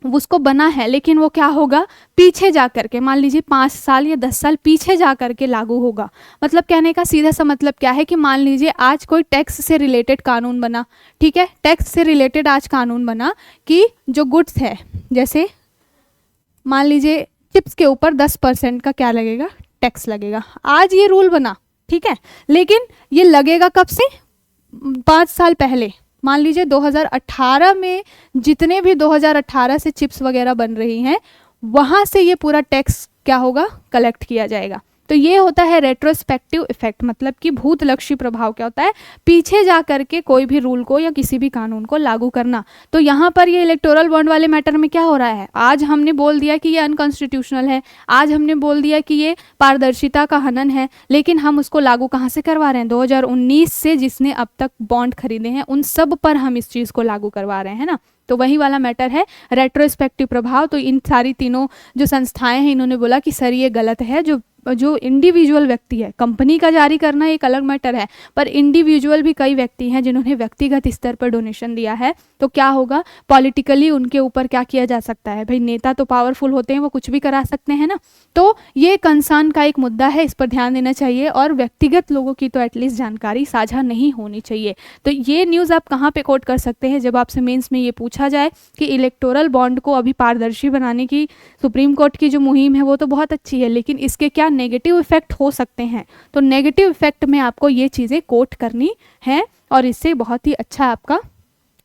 उसको बना है, लेकिन वो क्या होगा, पीछे जा करके, मान लीजिए 5 साल या 10 साल पीछे जा करके लागू होगा। मतलब कहने का सीधा सा मतलब क्या है कि मान लीजिए आज कोई टैक्स से रिलेटेड कानून बना, ठीक है, टैक्स से रिलेटेड आज कानून बना कि जो गुड्स है, जैसे मान लीजिए चिप्स के ऊपर 10% का क्या लगेगा, टैक्स लगेगा। आज ये रूल बना, ठीक है, लेकिन ये लगेगा कब से, 5 साल पहले। मान लीजिए 2018 में जितने भी 2018 से चिप्स वगैरह बन रही हैं वहाँ से ये पूरा टैक्स क्या होगा, कलेक्ट किया जाएगा। तो ये होता है रेट्रोस्पेक्टिव इफेक्ट, मतलब कि भूतलक्षी प्रभाव क्या होता है, पीछे जा करके कोई भी रूल को या किसी भी कानून को लागू करना। तो यहाँ पर ये इलेक्टोरल बॉन्ड वाले मैटर में क्या हो रहा है, आज हमने बोल दिया कि ये अनकॉन्स्टिट्यूशनल है, आज हमने बोल दिया कि ये पारदर्शिता का हनन है, लेकिन हम उसको लागू कहाँ से करवा रहे हैं, 2019 से जिसने अब तक बॉन्ड खरीदे हैं उन सब पर हम इस चीज़ को लागू करवा रहे हैं ना। तो वही वाला मैटर है रेट्रोस्पेक्टिव प्रभाव। तो इन सारी तीनों जो संस्थाएं हैं इन्होंने बोला कि सर ये गलत है, जो इंडिविजुअल व्यक्ति है, कंपनी का जारी करना एक अलग मैटर है, पर इंडिविजुअल भी कई व्यक्ति हैं जिन्होंने व्यक्तिगत स्तर पर डोनेशन दिया है, तो क्या होगा, पॉलिटिकली उनके ऊपर क्या किया जा सकता है, भाई नेता तो पावरफुल होते हैं, वो कुछ भी करा सकते हैं ना। तो ये कंसर्न का एक मुद्दा है, इस पर ध्यान देना चाहिए, और व्यक्तिगत लोगों की तो एटलीस्ट जानकारी साझा नहीं होनी चाहिए। तो ये न्यूज़ आप कहाँ पे कोट कर सकते हैं, जब आपसे मेंस में ये पूछा जाए कि इलेक्टोरल बॉन्ड को अभी पारदर्शी बनाने की सुप्रीम कोर्ट की जो मुहिम है वो तो बहुत अच्छी है, लेकिन इसके क्या नेगेटिव इफेक्ट हो सकते हैं। तो नेगेटिव इफेक्ट में आपको ये चीज़ें कोट करनी है और इससे बहुत ही अच्छा आपका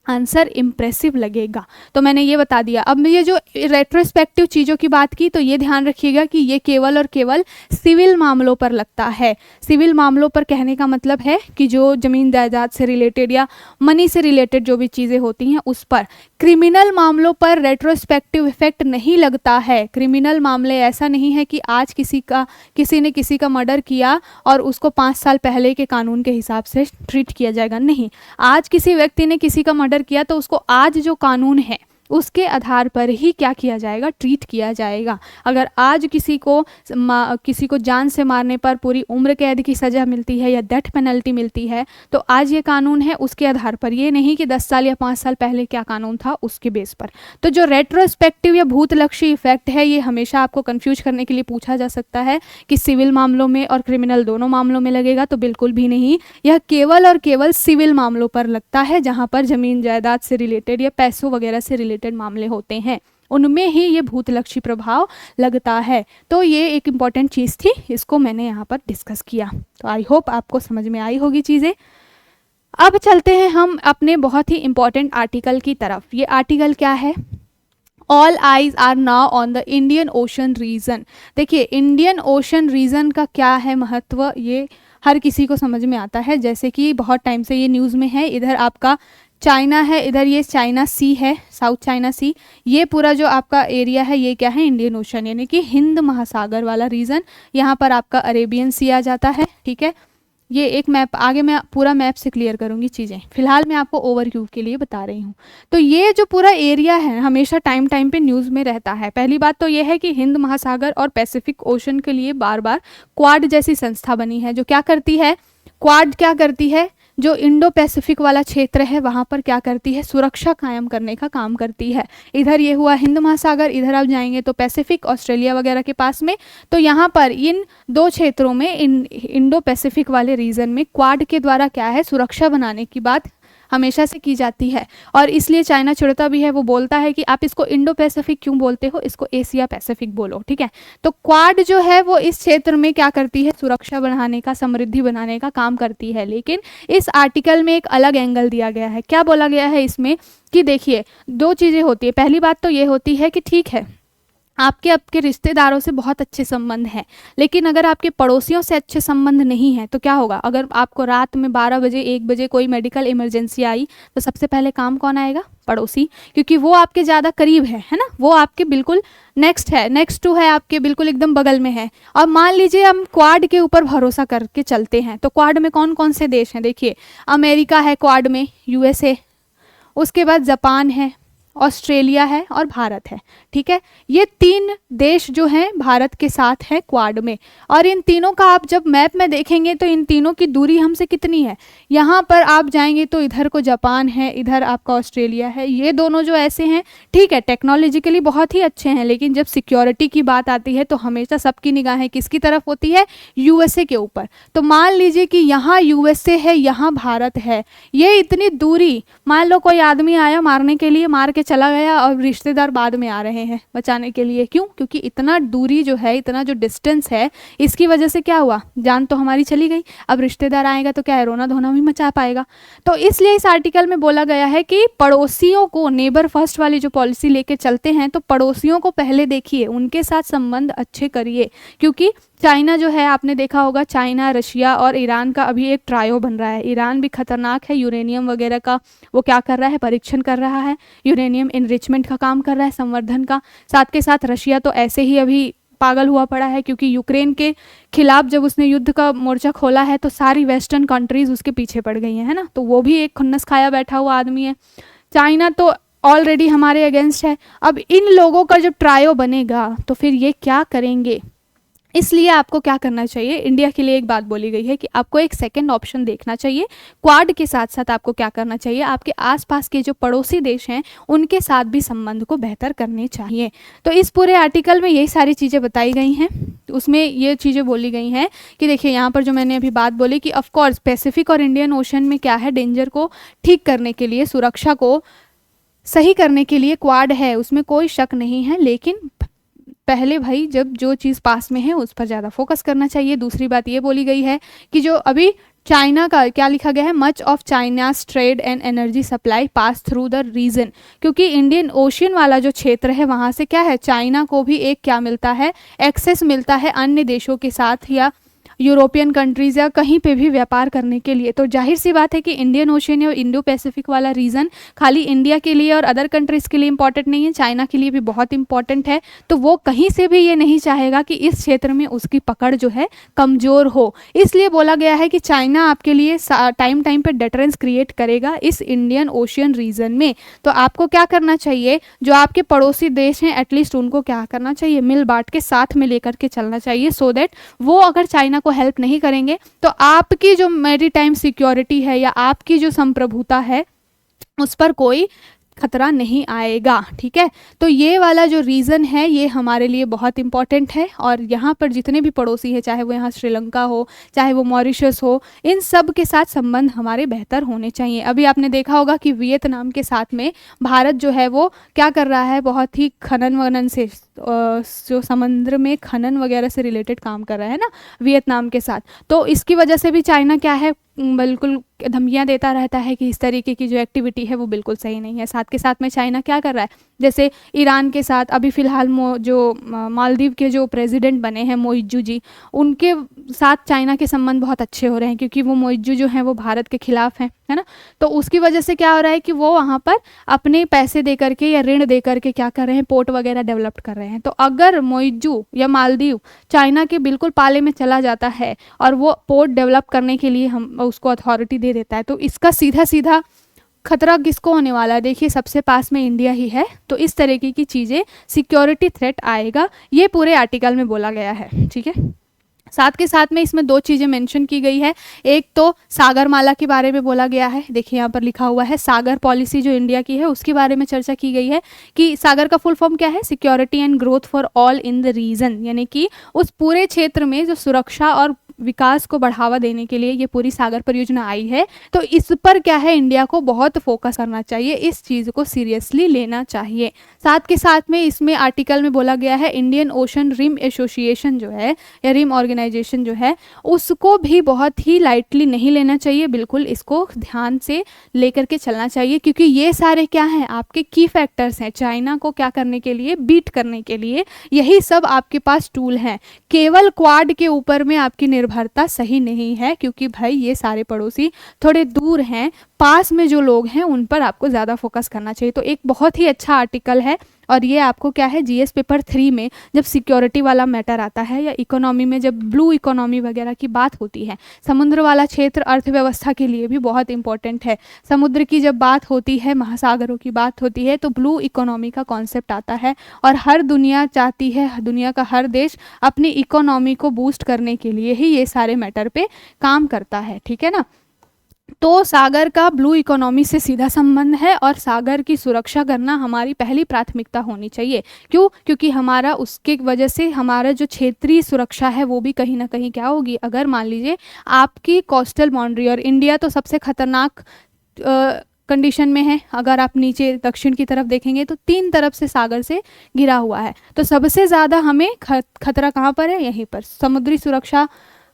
आंसर इम्प्रेसिव लगेगा। तो मैंने ये बता दिया। अब ये जो रेट्रोस्पेक्टिव चीज़ों की बात की, तो ये ध्यान रखिएगा कि ये केवल और केवल सिविल मामलों पर लगता है। सिविल मामलों पर कहने का मतलब है कि जो ज़मीन जायदाद से रिलेटेड या मनी से रिलेटेड जो भी चीज़ें होती हैं उस पर। क्रिमिनल मामलों पर रेट्रोस्पेक्टिव इफेक्ट नहीं लगता है। क्रिमिनल मामले ऐसा नहीं है कि आज किसी ने किसी का मर्डर किया और उसको 5 साल पहले के कानून के हिसाब से ट्रीट किया जाएगा, नहीं। आज किसी व्यक्ति ने किसी का मर्डर किया तो उसको आज जो कानून है उसके आधार पर ही क्या किया जाएगा, ट्रीट किया जाएगा। अगर आज किसी को जान से मारने पर पूरी उम्र कैद की सज़ा मिलती है या डेथ पेनल्टी मिलती है, तो आज ये कानून है उसके आधार पर, ये नहीं कि 10 साल या 5 साल पहले क्या कानून था उसके बेस पर। तो जो रेट्रोस्पेक्टिव या भूतलक्षी इफेक्ट है ये हमेशा आपको कन्फ्यूज करने के लिए पूछा जा सकता है कि सिविल मामलों में और क्रिमिनल दोनों मामलों में लगेगा, तो बिल्कुल भी नहीं। यह केवल और केवल सिविल मामलों पर लगता है, जहाँ पर ज़मीन जायदाद से रिलेटेड या पैसों वगैरह से रिलेटेड मामले होते हैं, उनमें ही ये भूतलक्षी प्रभाव लगता है। तो ये एक इम्पॉर्टेंट चीज़ थी, इसको मैंने यहाँ पर डिस्कस किया। तो आई होप आपको समझ में आई होगी चीज़ें। अब चलते हैं हम अपने बहुत ही इम्पॉर्टेंट आर्टिकल की तरफ। ये आर्टिकल क्या है, all eyes are now on the Indian Ocean region. देखिए इंडियन ओशन रीजन का क्या है महत्व, ये हर किसी को समझ में आता है। जैसे कि बहुत टाइम से ये न्यूज़ में है, इधर आपका चाइना है, इधर ये चाइना सी है, साउथ चाइना सी, ये पूरा जो आपका एरिया है ये क्या है, इंडियन ओशन, यानी कि हिंद महासागर वाला रीजन। यहाँ पर आपका अरेबियन सी आ जाता है, ठीक है। ये एक मैप, आगे मैं पूरा मैप से क्लियर करूँगी चीज़ें, फिलहाल मैं आपको ओवरव्यू के लिए बता रही हूँ। तो ये जो पूरा एरिया है हमेशा टाइम पे न्यूज़ में रहता है। पहली बात तो ये है कि हिंद महासागर और पैसिफिक ओशन के लिए बार बार क्वाड जैसी संस्था बनी है, जो क्या करती है, क्वाड क्या करती है, जो इंडो पैसिफिक वाला क्षेत्र है वहाँ पर क्या करती है, सुरक्षा कायम करने का काम करती है। इधर ये हुआ हिंद महासागर, इधर आप जाएंगे तो पैसिफिक, ऑस्ट्रेलिया वगैरह के पास में। तो यहाँ पर इन दो क्षेत्रों में, इंडो पैसिफिक वाले रीजन में क्वाड के द्वारा क्या है, सुरक्षा बनाने की बात हमेशा से की जाती है। और इसलिए चाइना चिढ़ता भी है, वो बोलता है कि आप इसको इंडो पैसिफिक क्यों बोलते हो, इसको एशिया पैसिफिक बोलो, ठीक है। तो क्वाड जो है वो इस क्षेत्र में क्या करती है, सुरक्षा बढ़ाने का, समृद्धि बनाने का काम करती है। लेकिन इस आर्टिकल में एक अलग एंगल दिया गया है। क्या बोला गया है इसमें कि देखिए दो चीज़ें होती है। पहली बात तो ये होती है कि ठीक है, आपके रिश्तेदारों से बहुत अच्छे संबंध हैं, लेकिन अगर आपके पड़ोसियों से अच्छे संबंध नहीं हैं तो क्या होगा। अगर आपको रात में 12 बजे 1 बजे कोई मेडिकल इमरजेंसी आई तो सबसे पहले काम कौन आएगा, पड़ोसी, क्योंकि वो आपके ज़्यादा करीब है ना, वो आपके बिल्कुल नेक्स्ट टू है, आपके बिल्कुल एकदम बगल में है। और मान लीजिए हम क्वाड के ऊपर भरोसा करके चलते हैं, तो क्वाड में कौन कौन से देश हैं, देखिए अमेरिका है क्वाड में, यूएसए, उसके बाद जापान है, ऑस्ट्रेलिया है और भारत है, ठीक है। ये 3 देश जो हैं भारत के साथ हैं क्वाड में। और इन तीनों का आप जब मैप में देखेंगे तो इन तीनों की दूरी हमसे कितनी है, यहाँ पर आप जाएंगे तो इधर को जापान है, इधर आपका ऑस्ट्रेलिया है। ये दोनों जो ऐसे हैं, ठीक है, टेक्नोलॉजिकली बहुत ही अच्छे हैं, लेकिन जब सिक्योरिटी की बात आती है तो हमेशा सबकी निगाहें किसकी तरफ होती है, यूएसए के ऊपर। तो मान लीजिए कि यहाँ यूएसए है, यहाँ भारत है, ये इतनी दूरी, मान लो कोई आदमी आया मारने के लिए, मार के चला गया और रिश्तेदार बाद में आ रहे हैं बचाने के लिए, क्यों, क्योंकि इतना दूरी जो है, इतना जो डिस्टेंस है, इसकी वजह से क्या हुआ, जान तो हमारी चली गई। अब रिश्तेदार आएगा तो क्या है, रोना धोना भी मचा पाएगा। तो इसलिए इस आर्टिकल में बोला गया है कि पड़ोसियों को, नेबर फर्स्ट वाली जो पॉलिसी लेके चलते हैं, तो पड़ोसियों को पहले देखिए, उनके साथ संबंध अच्छे करिए। क्योंकि चाइना जो है, आपने देखा होगा, चाइना, रशिया और ईरान का अभी एक ट्रायो बन रहा है। ईरान भी खतरनाक है, यूरेनियम वगैरह का वो क्या कर रहा है, परीक्षण कर रहा है, यूरेनियम इनरिचमेंट का काम कर रहा है, संवर्धन का। साथ के साथ रशिया तो ऐसे ही अभी पागल हुआ पड़ा है, क्योंकि यूक्रेन के खिलाफ जब उसने युद्ध का मोर्चा खोला है तो सारी वेस्टर्न कंट्रीज उसके पीछे पड़ गई हैं, है ना। तो वो भी एक खुन्नस खाया बैठा हुआ आदमी है। चाइना तो ऑलरेडी हमारे अगेंस्ट है। अब इन लोगों का जब ट्रायो बनेगा तो फिर ये क्या करेंगे, इसलिए आपको क्या करना चाहिए, इंडिया के लिए एक बात बोली गई है कि आपको एक सेकंड ऑप्शन देखना चाहिए। क्वाड के साथ साथ आपको क्या करना चाहिए, आपके आसपास के जो पड़ोसी देश हैं उनके साथ भी संबंध को बेहतर करने चाहिए। तो इस पूरे आर्टिकल में यही सारी चीज़ें बताई गई हैं। उसमें ये चीज़ें बोली गई हैं कि देखिए यहाँ पर जो मैंने अभी बात बोली कि ऑफकोर्स पैसिफिक और इंडियन ओशन में क्या है, डेंजर को ठीक करने के लिए, सुरक्षा को सही करने के लिए क्वाड है, उसमें कोई शक नहीं है। लेकिन पहले भाई जब जो चीज़ पास में है उस पर ज़्यादा फोकस करना चाहिए। दूसरी बात ये बोली गई है कि जो अभी चाइना का क्या लिखा गया है, much of China's trade and energy supply pass through the region, क्योंकि इंडियन ओशियन वाला जो क्षेत्र है वहाँ से क्या है, चाइना को भी एक क्या मिलता है, एक्सेस मिलता है अन्य देशों के साथ या यूरोपियन कंट्रीज़ या कहीं पे भी व्यापार करने के लिए। तो जाहिर सी बात है कि इंडियन ओशियन या इंडो पैसिफिक वाला रीजन खाली इंडिया के लिए और अदर कंट्रीज़ के लिए इंपॉर्टेंट नहीं है, चाइना के लिए भी बहुत इंपॉर्टेंट है। तो वो कहीं से भी ये नहीं चाहेगा कि इस क्षेत्र में उसकी पकड़ जो है कमज़ोर हो। इसलिए बोला गया है कि चाइना आपके लिए टाइम टाइम पर डेटरेंस क्रिएट करेगा इस इंडियन ओशियन रीजन में। तो आपको क्या करना चाहिए, जो आपके पड़ोसी देश हैं एटलीस्ट उनको क्या करना चाहिए, मिल बांट के साथ में लेकर के चलना चाहिए, सो दैट वो अगर चाइना को हेल्प नहीं करेंगे तो आपकी जो मैरीटाइम सिक्योरिटी है या आपकी जो संप्रभुता है उस पर कोई खतरा नहीं आएगा, ठीक है। तो ये वाला जो रीज़न है ये हमारे लिए बहुत इंपॉर्टेंट है। और यहाँ पर जितने भी पड़ोसी हैं, चाहे वो यहाँ श्रीलंका हो, चाहे वो मॉरिशस हो, इन सब के साथ संबंध हमारे बेहतर होने चाहिए। अभी आपने देखा होगा कि वियतनाम के साथ में भारत जो है वो क्या कर रहा है, बहुत ही खनन वनन से, जो समुद्र में खनन वगैरह से रिलेटेड काम कर रहा है ना वियतनाम के साथ। तो इसकी वजह से भी चाइना क्या है, बिल्कुल धमकियाँ देता रहता है कि इस तरीके की जो एक्टिविटी है वो बिल्कुल सही नहीं है। साथ के साथ में चाइना क्या कर रहा है, जैसे ईरान के साथ अभी फ़िलहाल जो मालदीव के जो प्रेसिडेंट बने हैं मोइज्जू जी, उनके साथ चाइना के संबंध बहुत अच्छे हो रहे हैं, क्योंकि वो मोइज्जू जो हैं वो भारत के खिलाफ हैं, है ना। तो उसकी वजह से क्या हो रहा है कि वो वहाँ पर अपने पैसे दे करके या ऋण दे करके क्या कर रहे हैं, पोर्ट वगैरह डेवलप कर रहे हैं। तो अगर मोइज्जू या मालदीव चाइना के बिल्कुल पाले में चला जाता है और वो पोर्ट डेवलप करने के लिए हम उसको अथॉरिटी दे देता है, तो इसका सीधा सीधा खतरा किसको होने वाला है, देखिए सबसे पास में इंडिया ही है। तो इस तरीके की चीज़ें, सिक्योरिटी थ्रेट आएगा, ये पूरे आर्टिकल में बोला गया है, ठीक है। साथ के साथ में इसमें दो चीज़ें मेंशन की गई है। एक तो सागरमाला के बारे में बोला गया है, देखिए यहाँ पर लिखा हुआ है सागर पॉलिसी जो इंडिया की है उसके बारे में चर्चा की गई है कि सागर का फुल फॉर्म क्या है, security and growth for all in the region, यानी कि उस पूरे क्षेत्र में जो सुरक्षा और विकास को बढ़ावा देने के लिए ये पूरी सागर परियोजना आई है। तो इस पर क्या है, इंडिया को बहुत फोकस करना चाहिए, इस चीज़ को सीरियसली लेना चाहिए। साथ के साथ में इसमें आर्टिकल में बोला गया है इंडियन ओशन रिम एसोसिएशन जो है या रिम ऑर्गेनाइजेशन जो है उसको भी बहुत ही लाइटली नहीं लेना चाहिए, बिल्कुल इसको ध्यान से लेकर के चलना चाहिए, क्योंकि ये सारे क्या हैं, आपके की फैक्टर्स हैं चाइना को क्या करने के लिए, बीट करने के लिए। यही सब आपके पास टूल हैं। केवल क्वाड के ऊपर में आपकी निर्भरता सही नहीं है, क्योंकि भाई ये सारे पड़ोसी थोड़े दूर हैं, पास में जो लोग हैं उन पर आपको ज़्यादा फोकस करना चाहिए। तो एक बहुत ही अच्छा आर्टिकल है, और ये आपको क्या है, जीएस पेपर 3 में जब सिक्योरिटी वाला मैटर आता है या इकोनॉमी में जब ब्लू इकोनॉमी वगैरह की बात होती है, समुद्र वाला क्षेत्र अर्थव्यवस्था के लिए भी बहुत इंपॉर्टेंट है। समुद्र की जब बात होती है, महासागरों की बात होती है, तो ब्लू इकोनॉमी का कॉन्सेप्ट आता है, और हर दुनिया चाहती है, दुनिया का हर देश अपनी इकोनॉमी को बूस्ट करने के लिए ही ये सारे मैटर पे काम करता है, ठीक है ना। तो सागर का ब्लू इकोनॉमी से सीधा संबंध है, और सागर की सुरक्षा करना हमारी पहली प्राथमिकता होनी चाहिए। क्यों? क्योंकि हमारा उसके वजह से हमारा जो क्षेत्रीय सुरक्षा है वो भी कहीं ना कहीं क्या होगी, अगर मान लीजिए आपकी कोस्टल बाउंड्री, और इंडिया तो सबसे खतरनाक कंडीशन में है, अगर आप नीचे दक्षिण की तरफ देखेंगे तो 3 तरफ से सागर से घिरा हुआ है। तो सबसे ज़्यादा हमें खतरा कहाँ पर है, यहीं पर। समुद्री सुरक्षा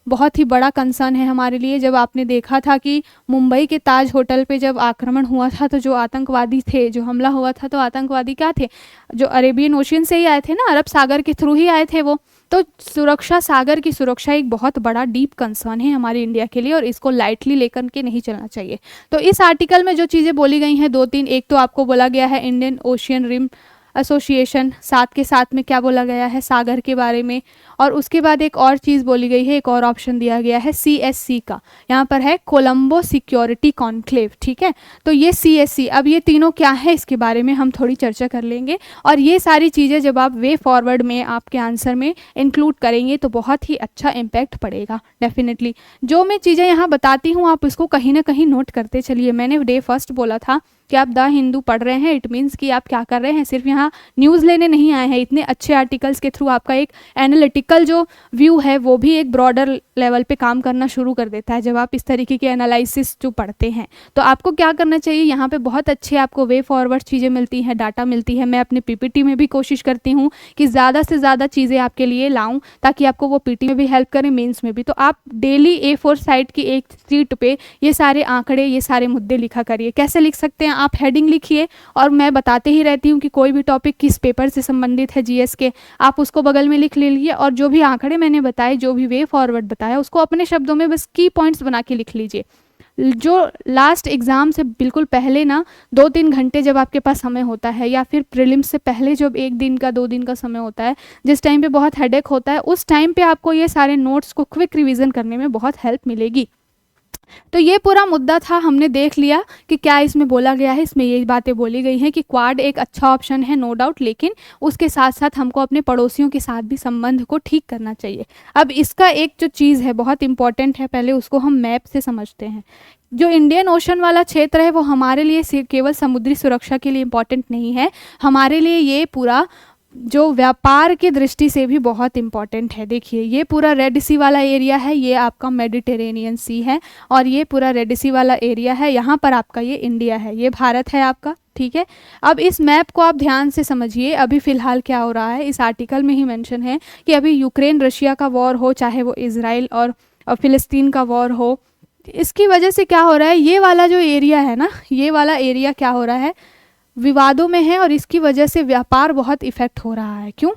बहुत ही बड़ा कंसर्न है हमारे लिए। जब आपने देखा था कि मुंबई के ताज होटल पे जब आक्रमण हुआ था, तो जो आतंकवादी थे, जो हमला हुआ था, तो आतंकवादी क्या थे, जो अरेबियन ओशियन से ही आए थे ना, अरब सागर के थ्रू ही आए थे वो। तो सुरक्षा, सागर की सुरक्षा एक बहुत बड़ा डीप कंसर्न है हमारे इंडिया के लिए, और इसको लाइटली लेकर के नहीं चलना चाहिए। तो इस आर्टिकल में जो चीज़ें बोली गई हैं 2-3, एक तो आपको बोला गया है इंडियन ओशियन रिम एसोसिएशन, साथ के साथ में क्या बोला गया है, सागर के बारे में, और उसके बाद एक और चीज़ बोली गई है, एक और ऑप्शन दिया गया है CSC का, यहाँ पर है कोलंबो सिक्योरिटी कॉन्क्लेव, ठीक है। तो ये CSC, अब ये तीनों क्या है इसके बारे में हम थोड़ी चर्चा कर लेंगे, और ये सारी चीज़ें जब आप वे फॉरवर्ड में आपके आंसर में इंक्लूड करेंगे तो बहुत ही अच्छा इम्पैक्ट पड़ेगा डेफिनेटली। जो मैं चीज़ें यहाँ बताती हूँ आप इसको कहीं ना कहीं नोट करते चलिए। मैंने डे फर्स्ट बोला था कि आप द हिंदू पढ़ रहे हैं, इट मीन्स कि आप क्या कर रहे हैं, सिर्फ यहाँ न्यूज़ लेने नहीं आए हैं। इतने अच्छे आर्टिकल्स के थ्रू आपका एक एनालिटिकल जो व्यू है वो भी एक ब्रॉडर लेवल पे काम करना शुरू कर देता है जब आप इस तरीके के एनालिसिस जो पढ़ते हैं। तो आपको क्या करना चाहिए, यहाँ पे बहुत अच्छे आपको वे फॉरवर्ड चीज़ें मिलती हैं, डाटा मिलती है। मैं अपने पीपीटी में भी कोशिश करती हूँ कि ज़्यादा से ज़्यादा चीज़ें आपके लिए लाऊं, ताकि आपको वो पीटी में भी हेल्प करें, मेंस में भी। तो आप डेली A4 साइड की एक शीट पे ये सारे आंकड़े, ये सारे मुद्दे लिखा करिए। कैसे लिख सकते हैं आप, हेडिंग लिखिए, और मैं बताते ही रहती हूँ कि कोई भी टॉपिक किस पेपर से संबंधित है जीएस के, आप उसको बगल में लिख लीजिए, और जो भी आंकड़े मैंने बताए, जो भी वे फॉरवर्ड बताया, उसको अपने शब्दों में बस की पॉइंट्स बना के लिख लीजिए। जो लास्ट एग्ज़ाम से बिल्कुल पहले ना 2-3 घंटे जब आपके पास समय होता है, या फिर प्रीलिम्स से पहले जब 1 दिन का 2 दिन का समय होता है, जिस टाइम पे बहुत हेडेक होता है, उस टाइम पे आपको ये सारे नोट्स को क्विक रिवीजन करने में बहुत हेल्प मिलेगी। तो ये पूरा मुद्दा था, हमने देख लिया कि क्या इसमें बोला गया है। इसमें यही बातें बोली गई हैं कि क्वाड एक अच्छा ऑप्शन है, नो डाउट, लेकिन उसके साथ साथ हमको अपने पड़ोसियों के साथ भी संबंध को ठीक करना चाहिए। अब इसका एक जो चीज़ है बहुत इंपॉर्टेंट है, पहले उसको हम मैप से समझते हैं। जो इंडियन ओशन वाला क्षेत्र है वो हमारे लिए केवल समुद्री सुरक्षा के लिए इम्पॉर्टेंट नहीं है, हमारे लिए ये पूरा जो व्यापार की दृष्टि से भी बहुत इम्पॉर्टेंट है। देखिए ये पूरा रेड सी वाला एरिया है, ये आपका मेडिटेरेनियन सी है, और ये पूरा रेड सी वाला एरिया है, यहाँ पर आपका ये इंडिया है, ये भारत है आपका, ठीक है। अब इस मैप को आप ध्यान से समझिए। अभी फ़िलहाल क्या हो रहा है, इस आर्टिकल में ही मेंशन है कि अभी यूक्रेन रशिया का वॉर हो, चाहे वो इजराइल और फ़िलिस्तीन का वॉर हो, इसकी वजह से क्या हो रहा है, ये वाला जो एरिया है ना, ये वाला एरिया क्या हो रहा है, विवादों में है, और इसकी वजह से व्यापार बहुत इफ़ेक्ट हो रहा है। क्यों?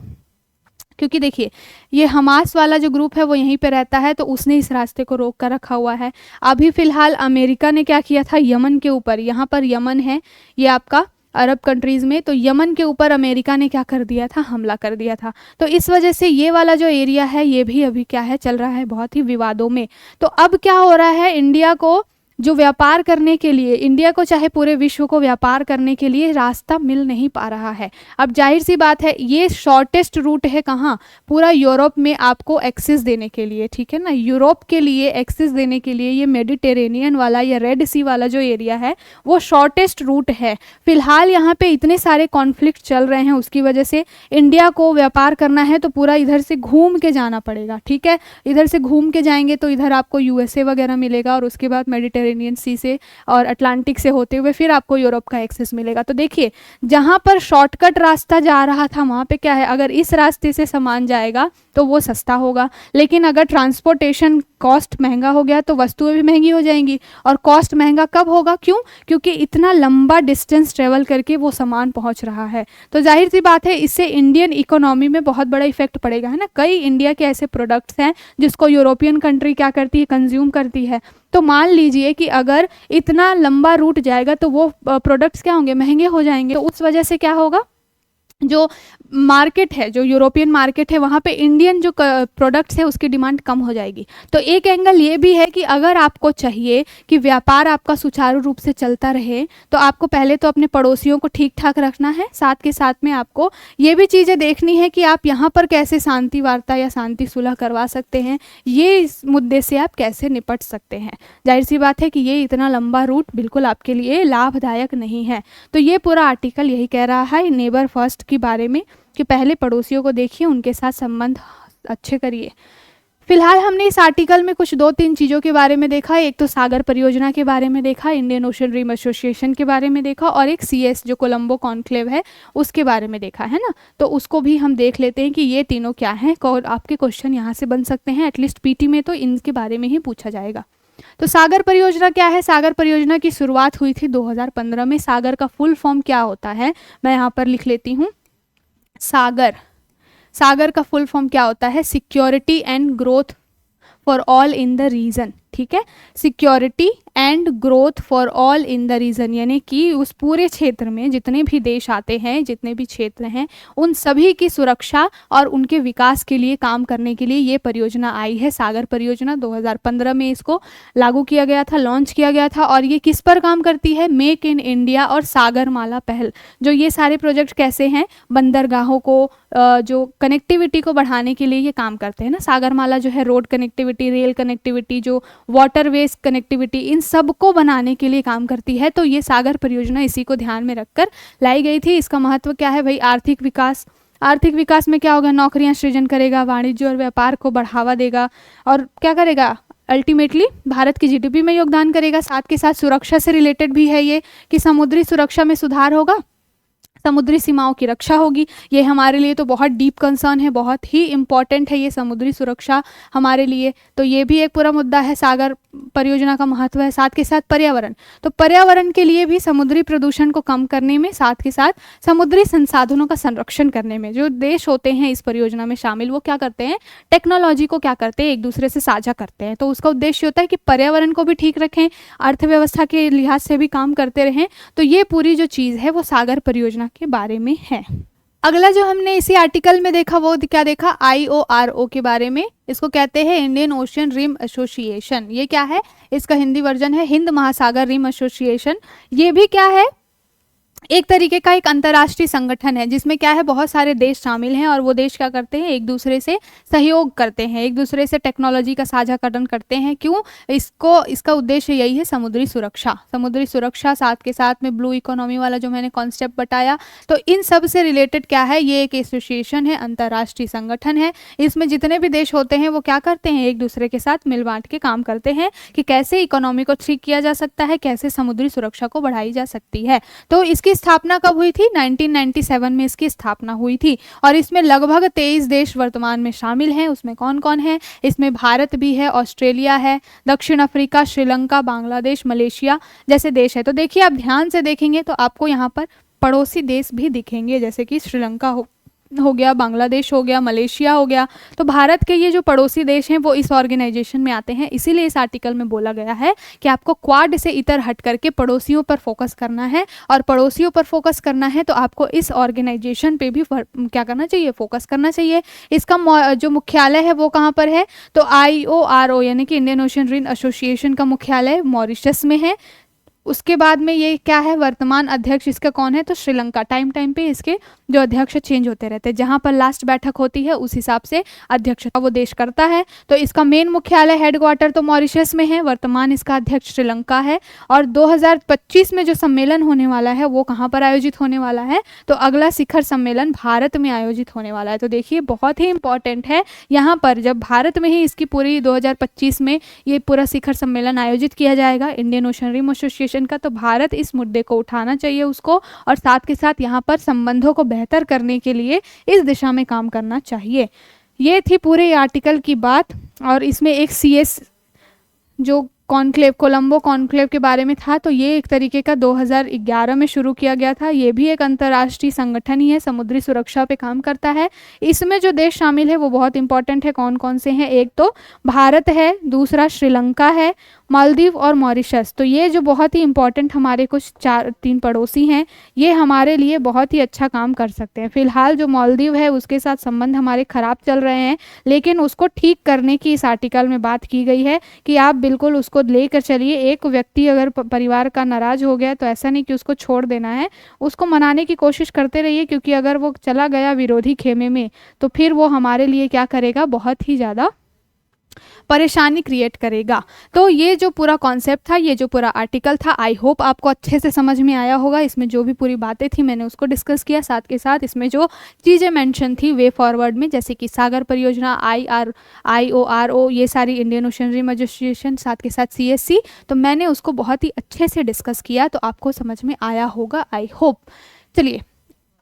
क्योंकि देखिए ये हमास वाला जो ग्रुप है वो यहीं पे रहता है, तो उसने इस रास्ते को रोक कर रखा हुआ है। अभी फ़िलहाल अमेरिका ने क्या किया था, यमन के ऊपर, यहाँ पर यमन है ये आपका अरब कंट्रीज़ में, तो यमन के ऊपर अमेरिका ने क्या कर दिया था, हमला कर दिया था। तो इस वजह से ये वाला जो एरिया है ये भी अभी क्या है, चल रहा है बहुत ही विवादों में। तो अब क्या हो रहा है, इंडिया को जो व्यापार करने के लिए इंडिया को चाहे पूरे विश्व को व्यापार करने के लिए रास्ता मिल नहीं पा रहा है। अब जाहिर सी बात है ये शॉर्टेस्ट रूट है कहाँ, पूरा यूरोप में आपको एक्सेस देने के लिए, ठीक है ना, यूरोप के लिए एक्सेस देने के लिए ये मेडिटेरेनियन वाला या रेड सी वाला जो एरिया है वो शॉर्टेस्ट रूट है। फिलहाल यहाँ पे इतने सारे कॉन्फ्लिक्ट चल रहे हैं, उसकी वजह से इंडिया को व्यापार करना है तो पूरा इधर से घूम के जाना पड़ेगा, ठीक है। इधर से घूम के जाएंगे तो इधर आपको यूएसए वगैरह मिलेगा और उसके बाद मेडिटेरेनियन सी से और अटलांटिक से होते हुए फिर आपको यूरोप का एक्सेस मिलेगा। तो देखिए जहाँ पर शॉर्टकट रास्ता जा रहा था वहाँ पे क्या है, अगर इस रास्ते से सामान जाएगा तो वो सस्ता होगा, लेकिन अगर ट्रांसपोर्टेशन कॉस्ट महंगा हो गया तो वस्तुएं भी महंगी हो जाएंगी। और कॉस्ट महंगा कब होगा, क्यों, क्योंकि इतना लंबा डिस्टेंस ट्रेवल करके वो सामान पहुंच रहा है। तो जाहिर सी बात है इससे इंडियन इकोनॉमी में बहुत बड़ा इफेक्ट पड़ेगा, है ना। कई इंडिया के ऐसे प्रोडक्ट्स हैं जिसको यूरोपियन कंट्री क्या करती है, कंज्यूम करती है। तो मान लीजिए कि अगर इतना लंबा रूट जाएगा तो वो प्रोडक्ट्स क्या होंगे, महंगे हो जाएंगे। तो उस वजह से क्या होगा, जो मार्केट है, जो यूरोपियन मार्केट है, वहाँ पे इंडियन जो प्रोडक्ट्स है उसकी डिमांड कम हो जाएगी। तो एक एंगल ये भी है कि अगर आपको चाहिए कि व्यापार आपका सुचारू रूप से चलता रहे तो आपको पहले तो अपने पड़ोसियों को ठीक ठाक रखना है, साथ के साथ में आपको ये भी चीज़ें देखनी है कि आप यहाँ पर कैसे शांति वार्ता या शांति सुलह करवा सकते हैं, ये इस मुद्दे से आप कैसे निपट सकते हैं। जाहिर सी बात है कि ये इतना लंबा रूट बिल्कुल आपके लिए लाभदायक नहीं है। तो ये पूरा आर्टिकल यही कह रहा है नेबर फर्स्ट के बारे में कि पहले पड़ोसियों को देखिए, उनके साथ संबंध अच्छे करिए। फिलहाल हमने इस आर्टिकल में कुछ 2-3 चीज़ों के बारे में देखा। एक तो सागर परियोजना के बारे में देखा, इंडियन ओशन रिम एसोसिएशन के बारे में देखा, और एक सीएस जो कोलंबो कॉन्क्लेव है उसके बारे में देखा, है ना। तो उसको भी हम देख लेते हैं कि ये तीनों क्या हैं। आपके क्वेश्चन यहाँ से बन सकते हैं, एटलीस्ट पीटी में तो इनके बारे में ही पूछा जाएगा। तो सागर परियोजना क्या है, सागर परियोजना की शुरुआत हुई थी 2015 में। सागर का फुल फॉर्म क्या होता है मैं यहाँ पर लिख लेती हूँ। सागर का फुल फॉर्म क्या होता है, security and growth for all in the region, ठीक है। Security and growth for all in the region, यानी कि उस पूरे क्षेत्र में जितने भी देश आते हैं, जितने भी क्षेत्र हैं, उन सभी की सुरक्षा और उनके विकास के लिए काम करने के लिए ये परियोजना आई है। सागर परियोजना 2015 में इसको लागू किया गया था, लॉन्च किया गया था। और ये किस पर काम करती है, मेक इन इंडिया और सागरमाला पहल। जो ये सारे प्रोजेक्ट कैसे हैं, बंदरगाहों को जो कनेक्टिविटी को बढ़ाने के लिए ये काम करते हैं ना। सागरमाला जो है रोड कनेक्टिविटी, रेल कनेक्टिविटी, जो वाटरवेज कनेक्टिविटी, इन सबको बनाने के लिए काम करती है। तो ये सागर परियोजना इसी को ध्यान में रखकर लाई गई थी। इसका महत्व क्या है भाई, आर्थिक विकास। आर्थिक विकास में क्या होगा, नौकरियां सृजन करेगा, वाणिज्य और व्यापार को बढ़ावा देगा, और क्या करेगा, अल्टीमेटली भारत की जीडीपी में योगदान करेगा। साथ के साथ सुरक्षा से रिलेटेड भी है ये कि समुद्री सुरक्षा में सुधार होगा, समुद्री सीमाओं की रक्षा होगी। ये हमारे लिए तो बहुत डीप कंसर्न है, बहुत ही इंपॉर्टेंट है ये समुद्री सुरक्षा हमारे लिए। तो ये भी एक पूरा मुद्दा है, सागर परियोजना का महत्व है। साथ के साथ पर्यावरण, तो पर्यावरण के लिए भी समुद्री प्रदूषण को कम करने में, साथ के साथ समुद्री संसाधनों का संरक्षण करने में जो देश होते हैं इस परियोजना में शामिल, वो क्या करते हैं, टेक्नोलॉजी को क्या करते हैं, एक दूसरे से साझा करते हैं। तो उसका उद्देश्य होता है कि पर्यावरण को भी ठीक रखें, अर्थव्यवस्था के लिहाज से भी काम करते रहें। तो ये पूरी जो चीज़ है वो सागर परियोजना के बारे में है। अगला जो हमने इसी आर्टिकल में देखा वो क्या देखा, IORO के बारे में। इसको कहते हैं इंडियन ओशन रिम एसोसिएशन। ये क्या है, इसका हिंदी वर्जन है हिंद महासागर रिम एसोसिएशन। ये भी क्या है, एक तरीके का एक अंतर्राष्ट्रीय संगठन है जिसमें क्या है, बहुत सारे देश शामिल हैं और वो देश क्या करते हैं, एक दूसरे से सहयोग करते हैं, एक दूसरे से टेक्नोलॉजी का साझाकरण करते हैं। क्यों, इसका उद्देश्य यही है, समुद्री सुरक्षा। समुद्री सुरक्षा, साथ के साथ में ब्लू इकोनॉमी वाला जो मैंने कॉन्सेप्ट बताया। तो इन सब से रिलेटेड क्या है, ये एक एसोसिएशन है, अंतर्राष्ट्रीय संगठन है। इसमें जितने भी देश होते हैं वो क्या करते हैं, एक दूसरे के साथ मिल बांट के काम करते हैं कि कैसे इकोनॉमी को ठीक किया जा सकता है, कैसे समुद्री सुरक्षा को बढ़ाई जा सकती है। तो इसकी स्थापना कब हुई थी, 1997 में इसकी स्थापना हुई थी। और इसमें लगभग 23 देश वर्तमान में शामिल हैं। उसमें कौन कौन है, इसमें भारत भी है, ऑस्ट्रेलिया है, दक्षिण अफ्रीका, श्रीलंका, बांग्लादेश, मलेशिया जैसे देश है। तो देखिए आप ध्यान से देखेंगे तो आपको यहाँ पर पड़ोसी देश भी दिखेंगे, जैसे कि श्रीलंका हो गया, बांग्लादेश हो गया, मलेशिया हो गया। तो भारत के ये जो पड़ोसी देश हैं वो इस ऑर्गेनाइजेशन में आते हैं। इसीलिए इस आर्टिकल में बोला गया है कि आपको क्वाड से इतर हट करके पड़ोसियों पर फोकस करना है, और पड़ोसियों पर फोकस करना है तो आपको इस ऑर्गेनाइजेशन पे भी क्या करना चाहिए, फोकस करना चाहिए। इसका जो मुख्यालय है वो कहाँ पर है, तो IORO यानी कि इंडियन ओशन रिंग एसोसिएशन का मुख्यालय मॉरिशस में है। उसके बाद में ये क्या है, वर्तमान अध्यक्ष इसका कौन है, तो श्रीलंका। टाइम टाइम पे इसके जो अध्यक्ष चेंज होते रहते हैं, जहां पर लास्ट बैठक होती है उस हिसाब से अध्यक्षता वो देश करता है। तो इसका मेन मुख्यालय हेडक्वार्टर तो मॉरिशस में है, वर्तमान इसका अध्यक्ष श्रीलंका है। और 2025 में जो सम्मेलन होने वाला है वो कहाँ पर आयोजित होने वाला है, तो अगला शिखर सम्मेलन भारत में आयोजित होने वाला है। तो देखिए बहुत ही इंपॉर्टेंट है, यहाँ पर जब भारत में ही इसकी पूरी 2025 में ये पूरा शिखर सम्मेलन आयोजित किया जाएगा इंडियन ओशन रिम एसोसिएशन का, तो भारत इस मुद्दे को उठाना चाहिए उसको, और साथ के साथ यहाँ पर संबंधों को बेहतर करने के लिए इस दिशा में काम करना चाहिए। ये थी पूरे आर्टिकल की बात। और इसमें एक CS जो कॉन्क्लेव, कोलंबो कॉन्क्लेव के बारे में था, तो ये एक तरीके का 2011 में शुरू किया गया था। ये भी एक अंतर्राष्ट्रीय संगठन ही है, समुद्री सुरक्षा पे काम करता है। इसमें जो देश शामिल है वो बहुत इंपॉर्टेंट है। कौन कौन से हैं, एक तो भारत है, दूसरा श्रीलंका है, मालदीव और मॉरिशस। तो ये जो बहुत ही इंपॉर्टेंट हमारे कुछ 3 पड़ोसी हैं, ये हमारे लिए बहुत ही अच्छा काम कर सकते हैं। फिलहाल जो मालदीव है उसके साथ संबंध हमारे खराब चल रहे हैं, लेकिन उसको ठीक करने की इस आर्टिकल में बात की गई है कि आप बिल्कुल उसको लेकर चलिए। एक व्यक्ति अगर परिवार का नाराज हो गया तो ऐसा नहीं कि उसको छोड़ देना है, उसको मनाने की कोशिश करते रहिए, क्योंकि अगर वो चला गया विरोधी खेमे में तो फिर वो हमारे लिए क्या करेगा, बहुत ही ज़्यादा परेशानी क्रिएट करेगा। तो ये जो पूरा कॉन्सेप्ट था, ये जो पूरा आर्टिकल था, आई होप आपको अच्छे से समझ में आया होगा। इसमें जो भी पूरी बातें थी मैंने उसको डिस्कस किया, साथ के साथ इसमें जो चीज़ें मेंशन थी वे फॉरवर्ड में, जैसे कि सागर परियोजना, IORO, ये सारी इंडियन ओशन रिम एसोसिएशन, साथ के साथ CSC, तो मैंने उसको बहुत ही अच्छे से डिस्कस किया, तो आपको समझ में आया होगा, आई होप। चलिए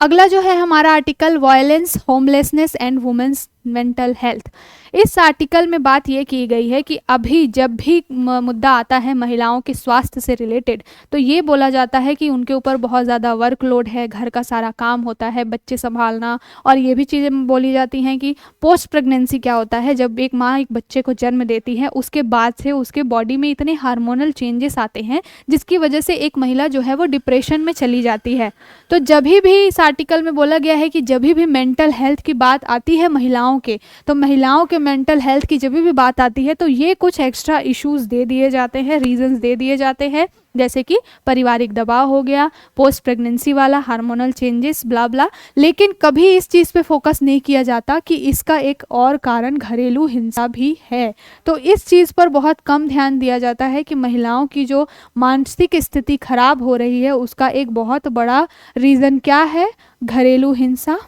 अगला जो है हमारा article, violence, homelessness and women's mental health. इस आर्टिकल में बात ये की गई है कि अभी जब भी मुद्दा आता है महिलाओं के स्वास्थ्य से रिलेटेड, तो ये बोला जाता है कि उनके ऊपर बहुत ज़्यादा वर्कलोड है, घर का सारा काम होता है, बच्चे संभालना, और ये भी चीज़ें बोली जाती हैं कि पोस्ट प्रेगनेंसी क्या होता है, जब एक माँ एक बच्चे को जन्म देती है उसके बाद से उसके बॉडी में इतने हार्मोनल चेंजेस आते हैं जिसकी वजह से एक महिला जो है वो डिप्रेशन में चली जाती है। तो जब भी इस आर्टिकल में बोला गया है कि जब भी मेंटल हेल्थ की बात आती है महिलाओं के, तो महिलाओं के मेंटल हेल्थ की जब भी बात आती है तो ये कुछ एक्स्ट्रा इश्यूज दे दिए जाते हैं, रीजंस दे दिए जाते हैं, जैसे कि पारिवारिक दबाव हो गया, पोस्ट प्रेगनेंसी वाला, हार्मोनल चेंजेस, ब्ला ब्ला। लेकिन कभी इस चीज़ पे फोकस नहीं किया जाता कि इसका एक और कारण घरेलू हिंसा भी है। तो इस चीज़ पर बहुत कम ध्यान दिया जाता है कि महिलाओं की जो मानसिक स्थिति खराब हो रही है उसका एक बहुत बड़ा रीज़न क्या है, घरेलू हिंसा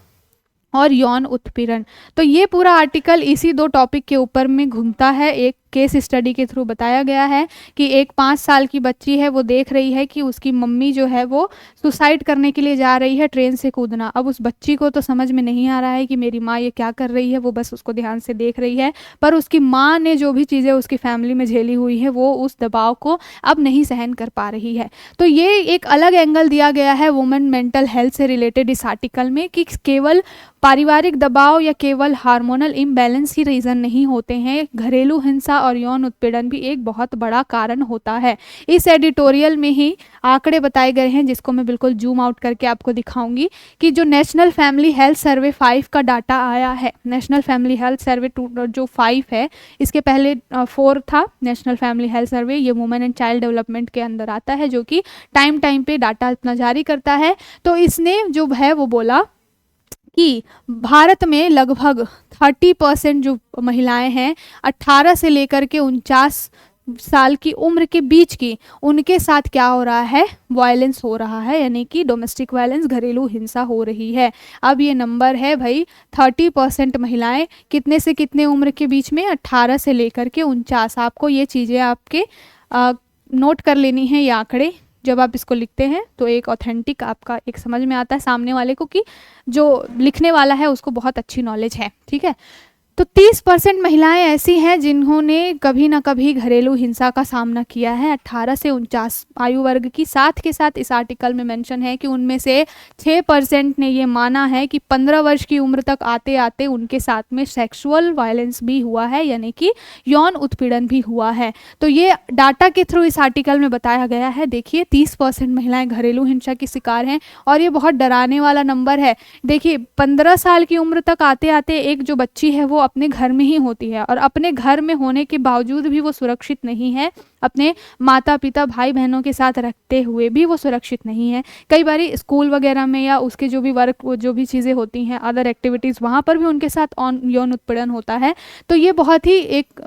और यौन उत्पीड़न। तो ये पूरा आर्टिकल इसी 2 टॉपिक के ऊपर में घूमता है। एक केस स्टडी के थ्रू बताया गया है कि एक 5 साल की बच्ची है, वो देख रही है कि उसकी मम्मी जो है वो सुसाइड करने के लिए जा रही है ट्रेन से कूदना। अब उस बच्ची को तो समझ में नहीं आ रहा है कि मेरी माँ ये क्या कर रही है, वो बस उसको ध्यान से देख रही है, पर उसकी माँ ने जो भी चीज़ें उसकी फैमिली में झेली हुई है वो उस दबाव को अब नहीं सहन कर पा रही है। तो ये एक अलग एंगल दिया गया है वुमेन मेंटल हेल्थ से रिलेटेड इस आर्टिकल में, कि केवल पारिवारिक दबाव या केवल हार्मोनल इम्बैलेंस ही रीज़न नहीं होते हैं, घरेलू हिंसा और यौन उत्पीड़न भी एक बहुत बड़ा कारण होता है। इस एडिटोरियल में ही आंकड़े बताए गए हैं, जिसको मैं बिल्कुल जूम आउट करके आपको दिखाऊंगी, कि जो नेशनल फैमिली हेल्थ सर्वे 5 का डाटा आया है, नेशनल फैमिली हेल्थ सर्वे जो 5 है, इसके पहले 4 था नेशनल फैमिली हेल्थ सर्वे, ये वुमेन एंड चाइल्ड डेवलपमेंट के अंदर आता है, जो कि टाइम टाइम पे डाटा अपना जारी करता है। तो इसने जो है वो बोला कि भारत में लगभग 30% जो महिलाएं हैं 18 से लेकर के 49 साल की उम्र के बीच की, उनके साथ क्या हो रहा है, वायलेंस हो रहा है, यानी कि डोमेस्टिक वायलेंस, घरेलू हिंसा हो रही है। अब ये नंबर है भाई 30% महिलाएं, कितने से कितने उम्र के बीच में, 18 से लेकर के 49। आपको ये चीज़ें आपके नोट कर लेनी है, ये आंकड़े जब आप इसको लिखते हैं तो एक ऑथेंटिक आपका एक समझ में आता है सामने वाले को कि जो लिखने वाला है उसको बहुत अच्छी नॉलेज है, ठीक है। तो 30% महिलाएं ऐसी हैं जिन्होंने कभी ना कभी घरेलू हिंसा का सामना किया है 18 से 49 आयु वर्ग की। साथ के साथ इस आर्टिकल में मेंशन है कि उनमें से 6% ने ये माना है कि 15 वर्ष की उम्र तक आते आते उनके साथ में सेक्सुअल वायलेंस भी हुआ है, यानी कि यौन उत्पीड़न भी हुआ है। तो ये डाटा के थ्रू इस आर्टिकल में बताया गया है। देखिए 30% महिलाएं घरेलू हिंसा की शिकार हैं और ये बहुत डराने वाला नंबर है। देखिए 15 साल की उम्र तक आते आते एक जो बच्ची है वो अपने घर में ही होती है और अपने घर में होने के बावजूद भी वो सुरक्षित नहीं है, अपने माता पिता भाई बहनों के साथ रखते हुए भी वो सुरक्षित नहीं है। कई बार स्कूल वगैरह में या उसके जो भी वर्क जो भी चीज़ें होती हैं अदर एक्टिविटीज़ वहाँ पर भी उनके साथ यौन उत्पीड़न होता है। तो ये बहुत ही एक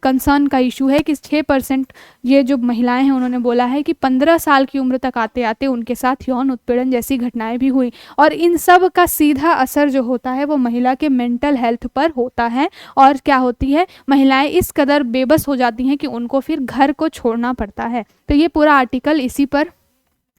कंसर्न का इशू है कि 6% ये जो महिलाएं हैं उन्होंने बोला है कि 15 साल की उम्र तक आते आते उनके साथ यौन उत्पीड़न जैसी घटनाएं भी हुई और इन सब का सीधा असर जो होता है वो महिला के मेंटल हेल्थ पर होता है। और क्या होती है, महिलाएं इस कदर बेबस हो जाती हैं कि उनको फिर घर को छोड़ना पड़ता है। तो ये पूरा आर्टिकल इसी पर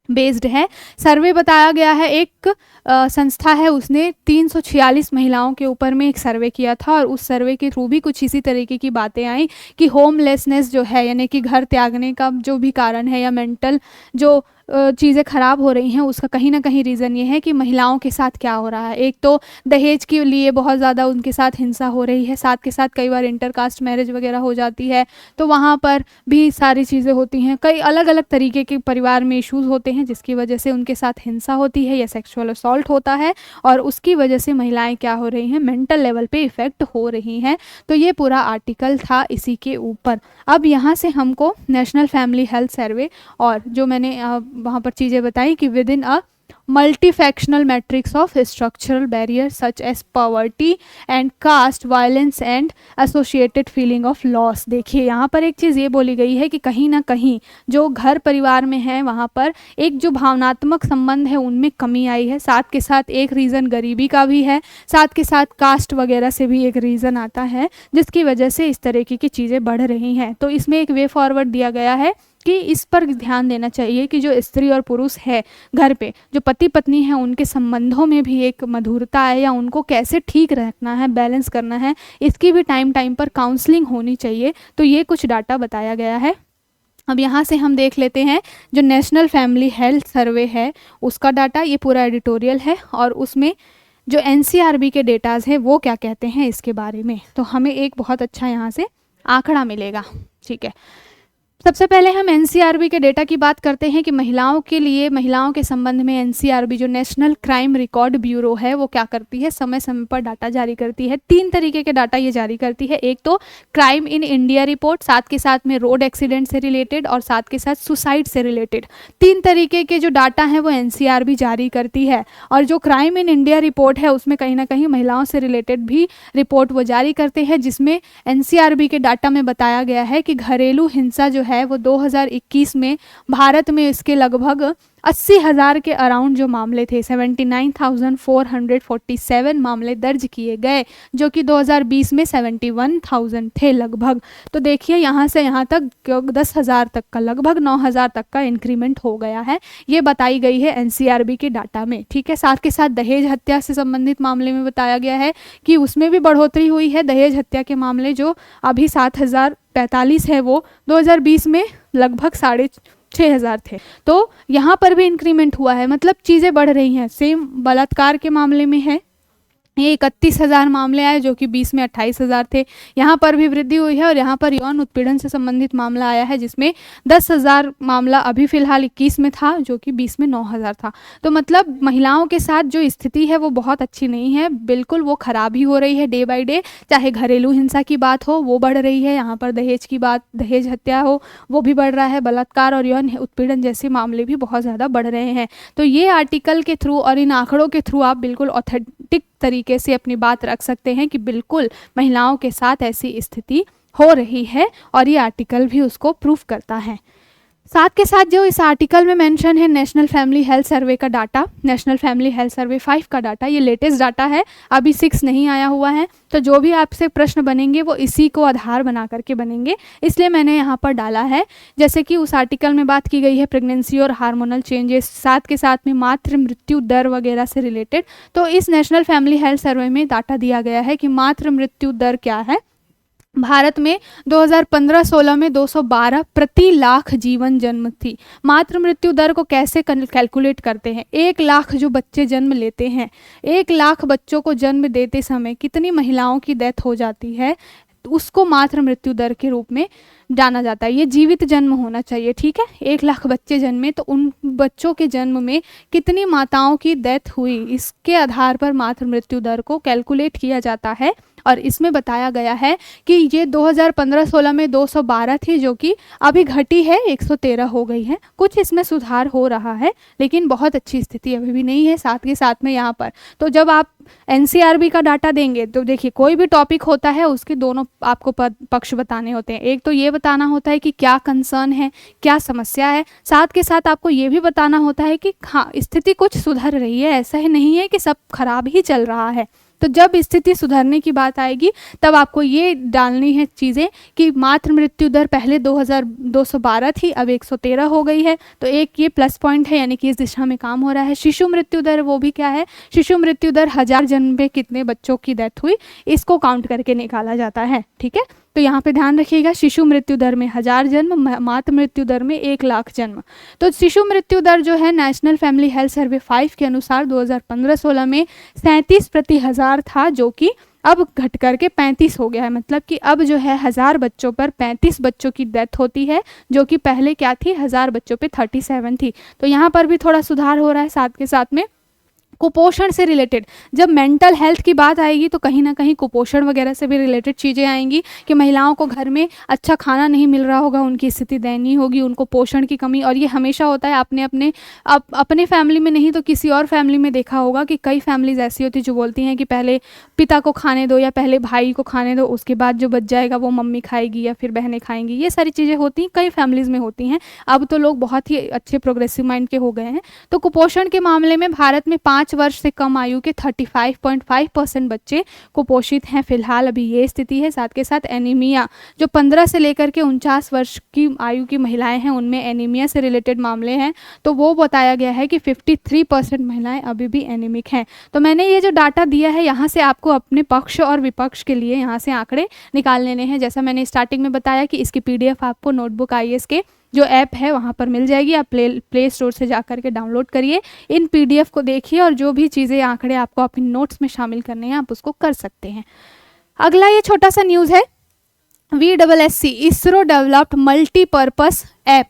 बेस्ड है। सर्वे बताया गया है, एक संस्था है उसने 346 महिलाओं के ऊपर में एक सर्वे किया था और उस सर्वे के थ्रू भी कुछ इसी तरीके की बातें आई कि होमलेसनेस जो है यानी कि घर त्यागने का जो भी कारण है या मेंटल जो चीज़ें ख़राब हो रही हैं उसका कहीं ना कहीं रीज़न ये है कि महिलाओं के साथ क्या हो रहा है। एक तो दहेज के लिए बहुत ज़्यादा उनके साथ हिंसा हो रही है, साथ के साथ कई बार इंटरकास्ट मैरिज वगैरह हो जाती है तो वहाँ पर भी सारी चीज़ें होती हैं। कई अलग अलग तरीके के परिवार में इश्यूज़ होते हैं जिसकी वजह से उनके साथ हिंसा होती है या सेक्सुअल असॉल्ट होता है और उसकी वजह से महिलाएं क्या हो रही हैं, मेंटल लेवल पे इफ़ेक्ट हो रही हैं। तो ये पूरा आर्टिकल था इसी के ऊपर। अब यहाँ से हमको नेशनल फैमिली हेल्थ सर्वे और जो मैंने वहाँ पर चीज़ें बताई कि with in a multifactional matrix of structural barriers such as poverty and caste, violence and associated feeling of loss। देखिए यहाँ पर एक चीज़ ये बोली गई है कि कहीं ना कहीं जो घर परिवार में है वहाँ पर एक जो भावनात्मक संबंध है उनमें कमी आई है। साथ के साथ एक रीज़न गरीबी का भी है, साथ के साथ कास्ट वगैरह से भी एक रीज़न आता है जिसकी वजह से इस तरीके की चीज़ें बढ़ रही हैं। तो इसमें एक वे फॉरवर्ड दिया गया है कि इस पर ध्यान देना चाहिए कि जो स्त्री और पुरुष है घर पे, जो पति पत्नी है, उनके संबंधों में भी एक मधुरता है या उनको कैसे ठीक रखना है, बैलेंस करना है, इसकी भी टाइम टाइम पर काउंसलिंग होनी चाहिए। तो ये कुछ डाटा बताया गया है। अब यहाँ से हम देख लेते हैं जो नेशनल फैमिली हेल्थ सर्वे है उसका डाटा। ये पूरा एडिटोरियल है और उसमें जो NCRB के डेटाज हैं वो क्या कहते हैं इसके बारे में, तो हमें एक बहुत अच्छा यहाँ से आंकड़ा मिलेगा। ठीक है, सबसे पहले हम NCRB के डेटा की बात करते हैं कि महिलाओं के लिए, महिलाओं के संबंध में NCRB जो नेशनल क्राइम रिकॉर्ड ब्यूरो है वो क्या करती है, समय समय पर डाटा जारी करती है। 3 तरीके के डाटा ये जारी करती है। एक तो क्राइम इन इंडिया रिपोर्ट, साथ के साथ में रोड एक्सीडेंट से रिलेटेड और साथ के साथ सुसाइड से रिलेटेड 3 तरीके के जो डाटा हैं वो NCRB जारी करती है। और जो क्राइम इन इंडिया रिपोर्ट है उसमें कहीं ना कहीं महिलाओं से रिलेटेड भी रिपोर्ट वो जारी करते हैं, जिसमें NCRB के डाटा में बताया गया है कि घरेलू हिंसा जो है वो 2021 में भारत में इसके लगभग 80,000 के अराउंड जो मामले थे, 79,447 मामले दर्ज किए गए, जो कि 2020 में 71,000 थे लगभग। तो देखिए यहाँ से यहाँ तक 10,000 तक का, लगभग 9,000 तक का इंक्रीमेंट हो गया है, ये बताई गई है NCRB के डाटा में। ठीक है, साथ के साथ दहेज हत्या से संबंधित मामले में बताया गया है कि उसमें भी बढ़ोतरी हुई है। दहेज हत्या के मामले जो अभी 7,045 है वो 2020 में लगभग 6,500 थे। तो यहाँ पर भी इंक्रीमेंट हुआ है, मतलब चीज़ें बढ़ रही हैं। सेम बलात्कार के मामले में है, ये 31,000 मामले आए जो कि 20 में 28,000 थे, यहाँ पर भी वृद्धि हुई है। और यहाँ पर यौन उत्पीड़न से संबंधित मामला आया है जिसमें 10,000 मामला अभी फिलहाल 21 में था जो कि 20 में 9,000 था। तो मतलब महिलाओं के साथ जो स्थिति है वो बहुत अच्छी नहीं है, बिल्कुल वो खराब ही हो रही है डे बाय डे। चाहे घरेलू हिंसा की बात हो वो बढ़ रही है, यहाँ पर दहेज की बात, दहेज हत्या हो वो भी बढ़ रहा है, बलात्कार और यौन उत्पीड़न जैसे मामले भी बहुत ज़्यादा बढ़ रहे हैं। तो ये आर्टिकल के थ्रू और इन आंकड़ों के थ्रू आप बिल्कुल ऑथेंटिक तरीके से अपनी बात रख सकते हैं कि बिल्कुल महिलाओं के साथ ऐसी स्थिति हो रही है और ये आर्टिकल भी उसको प्रूफ करता है। साथ के साथ जो इस आर्टिकल में मेंशन है नेशनल फैमिली हेल्थ सर्वे का data, national family health survey 5 का डाटा, ये लेटेस्ट डाटा है, अभी 6 नहीं आया हुआ है। तो जो भी आपसे प्रश्न बनेंगे वो इसी को आधार बना करके बनेंगे, इसलिए मैंने यहाँ पर डाला है। जैसे कि उस आर्टिकल में बात की गई है प्रेगनेंसी और हार्मोनल चेंजेस, साथ के साथ में मातृ मृत्यु दर वगैरह से रिलेटेड। तो इस नेशनल फैमिली हेल्थ सर्वे में डाटा दिया गया है कि मातृ मृत्यु दर क्या है। भारत में 2015-16 में 212 प्रति लाख जीवन जन्म थी। मातृ मृत्यु दर को कैसे कैलकुलेट करते हैं? 1 लाख जो बच्चे जन्म लेते हैं, 1 लाख बच्चों को जन्म देते समय कितनी महिलाओं की डेथ हो जाती है, उसको मातृ मृत्यु दर के रूप में जाना जाता है। ये जीवित जन्म होना चाहिए, ठीक है। 1 लाख बच्चे जन्मे तो उन बच्चों के जन्म में कितनी माताओं की डेथ हुई, इसके आधार पर मातृ मृत्यु दर को कैलकुलेट किया जाता है। और इसमें बताया गया है कि ये 2015-16 में 212 थी, जो कि अभी घटी है, 113 हो गई है। कुछ इसमें सुधार हो रहा है, लेकिन बहुत अच्छी स्थिति अभी भी नहीं है। साथ के साथ में यहाँ पर तो जब आप एनसीआरबी का डाटा देंगे तो देखिए, कोई भी टॉपिक होता है उसके दोनों आपको पक्ष बताने होते हैं। एक तो ये बताना होता है कि क्या कंसर्न है, क्या समस्या है, साथ के साथ आपको ये भी बताना होता है कि हाँ, स्थिति कुछ सुधर रही है, ऐसा ही नहीं है कि सब खराब ही चल रहा है। तो जब स्थिति सुधरने की बात आएगी तब आपको ये डालनी है चीज़ें कि मातृ मृत्यु दर पहले 212 थी, अब 113 हो गई है। तो एक ये प्लस पॉइंट है, यानी कि इस दिशा में काम हो रहा है। शिशु मृत्यु दर, वो भी क्या है, शिशु मृत्यु दर 1000 जन्म पे कितने बच्चों की डेथ हुई, इसको काउंट करके निकाला जाता है, ठीक है। तो यहाँ पे ध्यान रखिएगा, शिशु मृत्यु दर में 1000 जन्म, मातृ मृत्यु दर में 1 लाख जन्म। तो शिशु मृत्यु दर जो है नेशनल फैमिली हेल्थ सर्वे 5 के अनुसार 2015-16 में 37 प्रति 1000 था, जो कि अब घट करके 35 हो गया है। मतलब कि अब जो है 1000 बच्चों पर 35 बच्चों की डेथ होती है, जो कि पहले क्या थी, 1000 बच्चों पे 37 थी। तो यहाँ पर भी थोड़ा सुधार हो रहा है। साथ के साथ में कुपोषण से रिलेटेड, जब मेंटल हेल्थ की बात आएगी तो कहीं ना कहीं कुपोषण वगैरह से भी रिलेटेड चीज़ें आएंगी कि महिलाओं को घर में अच्छा खाना नहीं मिल रहा होगा, उनकी स्थिति दयनीय होगी, उनको पोषण की कमी। और ये हमेशा होता है, आपने अपने फैमिली में नहीं तो किसी और फैमिली में देखा होगा कि कई फैमिलीज ऐसी होती जो बोलती हैं कि पहले पिता को खाने दो या पहले भाई को खाने दो, उसके बाद जो बच जाएगा वो मम्मी खाएगी या फिर बहनें खाएंगी। ये सारी चीज़ें होती हैं, कई फैमिलीज़ में होती हैं। अब तो लोग बहुत ही अच्छे प्रोग्रेसिव माइंड के हो गए हैं। तो कुपोषण के मामले में भारत में 5 वर्ष से कम आयु के 35.5% बच्चे कुपोषित हैं फिलहाल, अभी ये स्थिति है। साथ के साथ एनीमिया, जो 15 से लेकर के 49 वर्ष की आयु की महिलाएं हैं, उनमें एनीमिया से रिलेटेड मामले हैं। तो वो बताया गया है कि 53% महिलाएं अभी भी एनीमिक हैं। तो मैंने ये जो डाटा दिया है, यहाँ से आपको अपने पक्ष और विपक्ष के लिए यहाँ से आंकड़े निकाल लेने हैं। जैसा मैंने स्टार्टिंग में बताया कि इसकी PDF आपको नोटबुक IAS के जो ऐप है वहाँ पर मिल जाएगी, आप प्ले स्टोर से जा कर के डाउनलोड करिए, इन PDF को देखिए और जो भी चीज़ें आंकड़े आपको अपने नोट्स में शामिल करने हैं आप उसको कर सकते हैं। अगला ये छोटा सा न्यूज़ है, VSSC ISRO developed multipurpose app,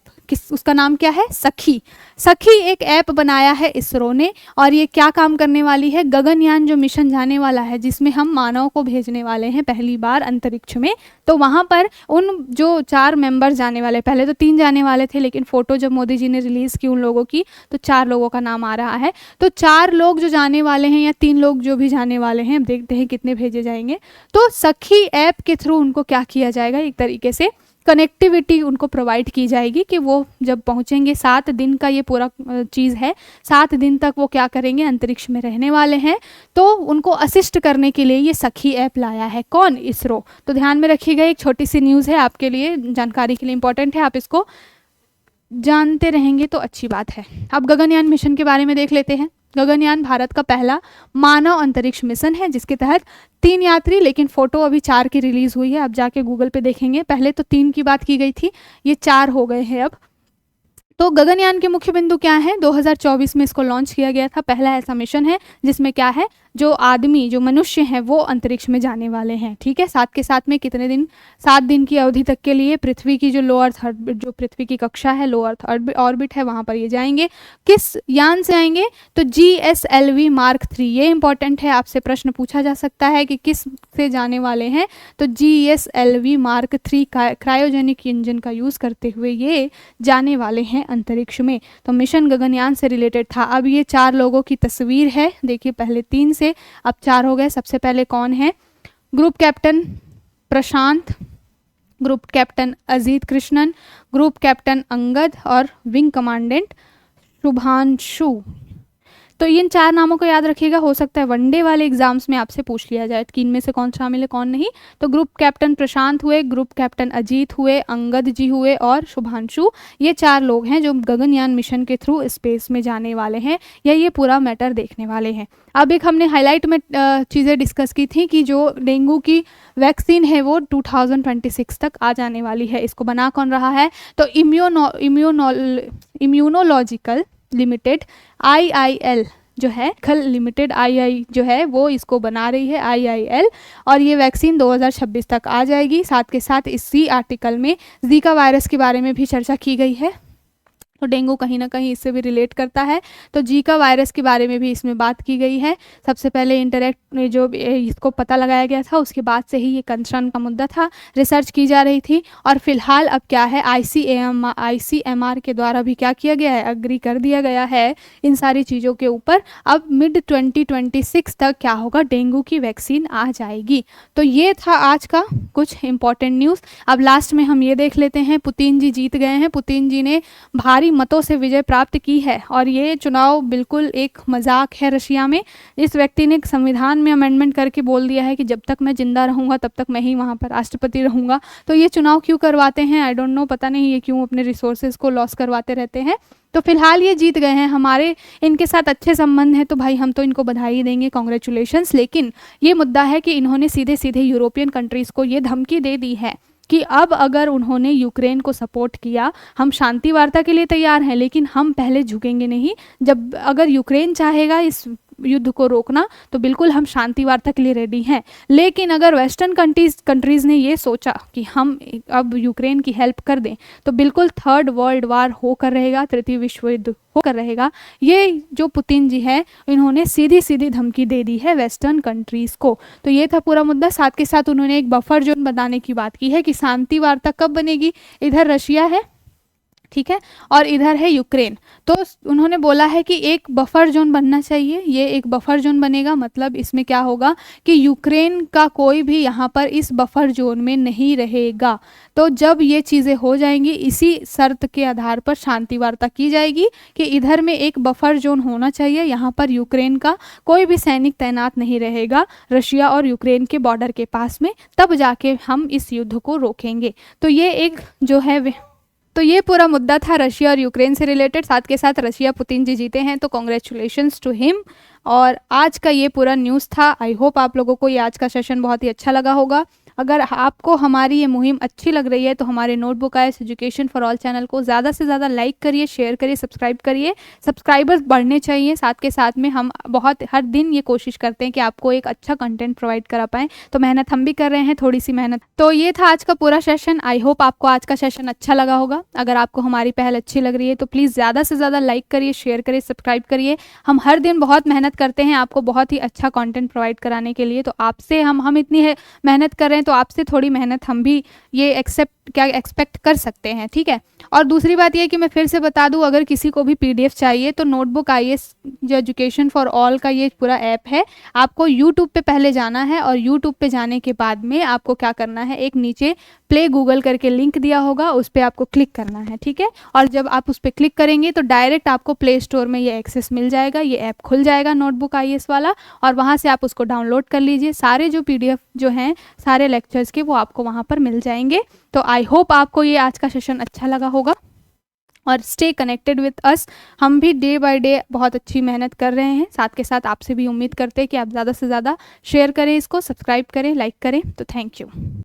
उसका नाम क्या है, सखी। सखी एक ऐप बनाया है इसरो ने, और ये क्या काम करने वाली है, गगनयान जो मिशन जाने वाला है, जिसमें हम मानव को भेजने वाले हैं पहली बार अंतरिक्ष में। तो वहाँ पर उन जो 4 मेंबर जाने वाले, पहले तो 3 जाने वाले थे, लेकिन फ़ोटो जब मोदी जी ने रिलीज़ की उन लोगों की तो 4 लोगों का नाम आ रहा है। तो 4 लोग जो जाने वाले हैं या 3 लोग जो भी जाने वाले हैं, देखते हैं कितने भेजे जाएंगे। तो सखी ऐप के थ्रू उनको क्या किया जाएगा, एक तरीके से कनेक्टिविटी उनको प्रोवाइड की जाएगी कि वो जब पहुंचेंगे, 7 दिन का ये पूरा चीज़ है, 7 दिन तक वो क्या करेंगे, अंतरिक्ष में रहने वाले हैं। तो उनको असिस्ट करने के लिए ये सखी ऐप लाया है, कौन, इसरो। तो ध्यान में रखिएगा, एक छोटी सी न्यूज़ है आपके लिए, जानकारी के लिए इंपॉर्टेंट है, आप इसको जानते रहेंगे तो अच्छी बात है। अब गगनयान मिशन के बारे में देख लेते हैं। गगनयान भारत का पहला मानव अंतरिक्ष मिशन है, जिसके तहत 3 यात्री, लेकिन फ़ोटो अभी 4 की रिलीज़ हुई है, अब जाके गूगल पे देखेंगे। पहले तो 3 की बात की गई थी, ये 4 हो गए हैं अब। तो गगनयान के मुख्य बिंदु क्या है, 2024 में इसको लॉन्च किया गया था, पहला ऐसा मिशन है जिसमें क्या है, जो आदमी, जो मनुष्य हैं वो अंतरिक्ष में जाने वाले हैं, ठीक है। साथ के साथ में कितने दिन, 7 दिन की अवधि तक के लिए पृथ्वी की जो लो अर्थ ऑर्बिट, जो पृथ्वी की कक्षा है, लो अर्थ ऑर्बिट है, वहाँ पर ये जाएंगे। किस यान से आएंगे, तो GSLV Mark 3, ये इंपॉर्टेंट है, आपसे प्रश्न पूछा जा सकता है कि किस से जाने वाले हैं। तो GSLV Mark 3 क्रायोजेनिक इंजन का यूज़ करते हुए ये जाने वाले हैं अंतरिक्ष में। तो मिशन गगनयान से रिलेटेड था। अब ये 4 लोगों की तस्वीर है, देखिए, पहले 3 से अब 4 हो गए। सबसे पहले कौन है, group captain Prashant group captain Ajit Krishnan, group captain Angad और विंग कमांडेंट शुभांशु। तो इन 4 नामों को याद रखिएगा, हो सकता है वनडे वाले एग्जाम्स में आपसे पूछ लिया जाए कि इनमें से कौन शामिल है कौन नहीं। तो ग्रुप कैप्टन प्रशांत हुए, ग्रुप कैप्टन अजीत हुए, अंगद जी हुए और शुभांशु, ये 4 लोग हैं जो गगनयान मिशन के थ्रू स्पेस में जाने वाले हैं या ये पूरा मैटर देखने वाले हैं। अब एक हमने हाईलाइट में चीज़ें डिस्कस की थी कि जो डेंगू की वैक्सीन है वो 2026 तक आ जाने वाली है। इसको बना कौन रहा है? तो इम्यूनोलॉजिकल लिमिटेड IIL जो है खल लिमिटेड II जो है वो इसको बना रही है IIL, और ये वैक्सीन 2026 तक आ जाएगी। साथ के साथ इसी आर्टिकल में जीका वायरस के बारे में भी चर्चा की गई है, तो डेंगू कहीं ना कहीं इससे भी रिलेट करता है। तो जीका वायरस के बारे में भी इसमें बात की गई है। सबसे पहले इंटरेक्ट जो इसको पता लगाया गया था उसके बाद से ही ये कंसर्न का मुद्दा था, रिसर्च की जा रही थी। और फिलहाल अब क्या है, ICMR के द्वारा भी क्या किया गया है, अग्री कर दिया गया है इन सारी चीज़ों के ऊपर। अब मिड 2026 तक क्या होगा, डेंगू की वैक्सीन आ जाएगी। तो ये था आज का कुछ इंपॉर्टेंट न्यूज़। अब लास्ट में हम ये देख लेते हैं, पुतिन जी जीत गए हैं। पुतिन जी ने भारी मतों से विजय प्राप्त की है और ये चुनाव बिल्कुल एक मजाक है रशिया में। इस व्यक्ति ने संविधान में अमेंडमेंट करके बोल दिया है कि जब तक मैं जिंदा रहूंगा तब तक मैं ही वहां पर राष्ट्रपति रहूंगा। तो ये चुनाव क्यों करवाते हैं, आई डोंट नो, पता नहीं ये क्यों अपने रिसोर्सेज को लॉस करवाते रहते हैं। तो फिलहाल ये जीत गए हैं, हमारे इनके साथ अच्छे संबंध हैं तो भाई हम तो इनको बधाई देंगे, कॉन्ग्रेचुलेशंस। लेकिन ये मुद्दा है कि इन्होंने सीधे सीधे यूरोपियन कंट्रीज़ को ये धमकी दे दी है कि अब अगर उन्होंने यूक्रेन को सपोर्ट किया, हम शांति वार्ता के लिए तैयार हैं लेकिन हम पहले झुकेंगे नहीं। जब अगर यूक्रेन चाहेगा इस युद्ध को रोकना तो बिल्कुल हम शांति वार्ता के लिए रेडी हैं। लेकिन अगर वेस्टर्न कंट्रीज़ ने ये सोचा कि हम अब यूक्रेन की हेल्प कर दें तो बिल्कुल थर्ड वर्ल्ड वार होकर रहेगा, तृतीय विश्व युद्ध होकर रहेगा। ये जो पुतिन जी है इन्होंने सीधी सीधी धमकी दे दी है वेस्टर्न कंट्रीज़ को। तो ये था पूरा मुद्दा। साथ के साथ उन्होंने एक बफर जोन बनाने की बात की है कि शांति वार्ता कब बनेगी, इधर रशिया है, ठीक है, और इधर है यूक्रेन। तो उन्होंने बोला है कि एक बफर जोन बनना चाहिए। ये एक बफर जोन बनेगा, मतलब इसमें क्या होगा कि यूक्रेन का कोई भी यहाँ पर इस बफर जोन में नहीं रहेगा। तो जब ये चीज़ें हो जाएंगी इसी शर्त के आधार पर शांति वार्ता की जाएगी कि इधर में एक बफर जोन होना चाहिए, यहाँ पर यूक्रेन का कोई भी सैनिक तैनात नहीं रहेगा रशिया और यूक्रेन के बॉर्डर के पास में, तब जाके हम इस युद्ध को रोकेंगे। तो ये एक जो है तो ये पूरा मुद्दा था रशिया और यूक्रेन से रिलेटेड। साथ के साथ रशिया पुतिन जी जीते हैं तो कॉन्ग्रेचुलेशंस टू हिम। और आज का ये पूरा न्यूज़ था। आई होप आप लोगों को ये आज का सेशन बहुत ही अच्छा लगा होगा। अगर आपको हमारी ये मुहिम अच्छी लग रही है तो हमारे notebook IAS education for all channel को ज़्यादा से ज़्यादा लाइक करिए, शेयर करिए, सब्सक्राइब करिए। सब्सक्राइबर्स बढ़ने चाहिए। साथ के साथ में हम बहुत हर दिन ये कोशिश करते हैं कि आपको एक अच्छा कंटेंट प्रोवाइड करा पाएँ, तो मेहनत हम भी कर रहे हैं, थोड़ी सी मेहनत। तो ये था आज का पूरा सेशन। आई होप आपको आज का सेशन अच्छा लगा होगा। अगर आपको हमारी पहल अच्छी लग रही है तो प्लीज़ ज़्यादा से ज़्यादा लाइक करिए, शेयर करिए, सब्सक्राइब करिए। हम हर दिन बहुत मेहनत करते हैं आपको बहुत ही अच्छा कंटेंट प्रोवाइड कराने के लिए। तो आपसे हम इतनी मेहनत कर रहे हैं तो आपसे थोड़ी मेहनत हम भी ये एक्सपेक्ट कर सकते हैं, ठीक है। और दूसरी बात ये कि मैं फिर से बता दूं, अगर किसी को भी PDF चाहिए तो नोटबुक आईएएस जो एजुकेशन फॉर ऑल का ये पूरा ऐप है। आपको यूट्यूब पे पहले जाना है और यूट्यूब पे जाने के बाद में आपको क्या करना है, एक नीचे प्ले गूगल करके लिंक दिया होगा, उस पर आपको क्लिक करना है, ठीक है। और जब आप उस पर क्लिक करेंगे तो डायरेक्ट आपको प्ले स्टोर में ये एक्सेस मिल जाएगा, ये ऐप खुल जाएगा नोटबुक आईएएस वाला, और वहाँ से आप उसको डाउनलोड कर लीजिए। सारे जो PDF जो हैं सारे लेक्चर्स के वो आपको वहाँ पर मिल जाएंगे। तो आई होप आपको ये आज का सेशन अच्छा लगा होगा और स्टे कनेक्टेड विथ अस। हम भी डे बाय डे बहुत अच्छी मेहनत कर रहे हैं। साथ के साथ आपसे भी उम्मीद करते हैं कि आप ज़्यादा से ज़्यादा शेयर करें, इसको सब्सक्राइब करें, लाइक करें। तो थैंक यू।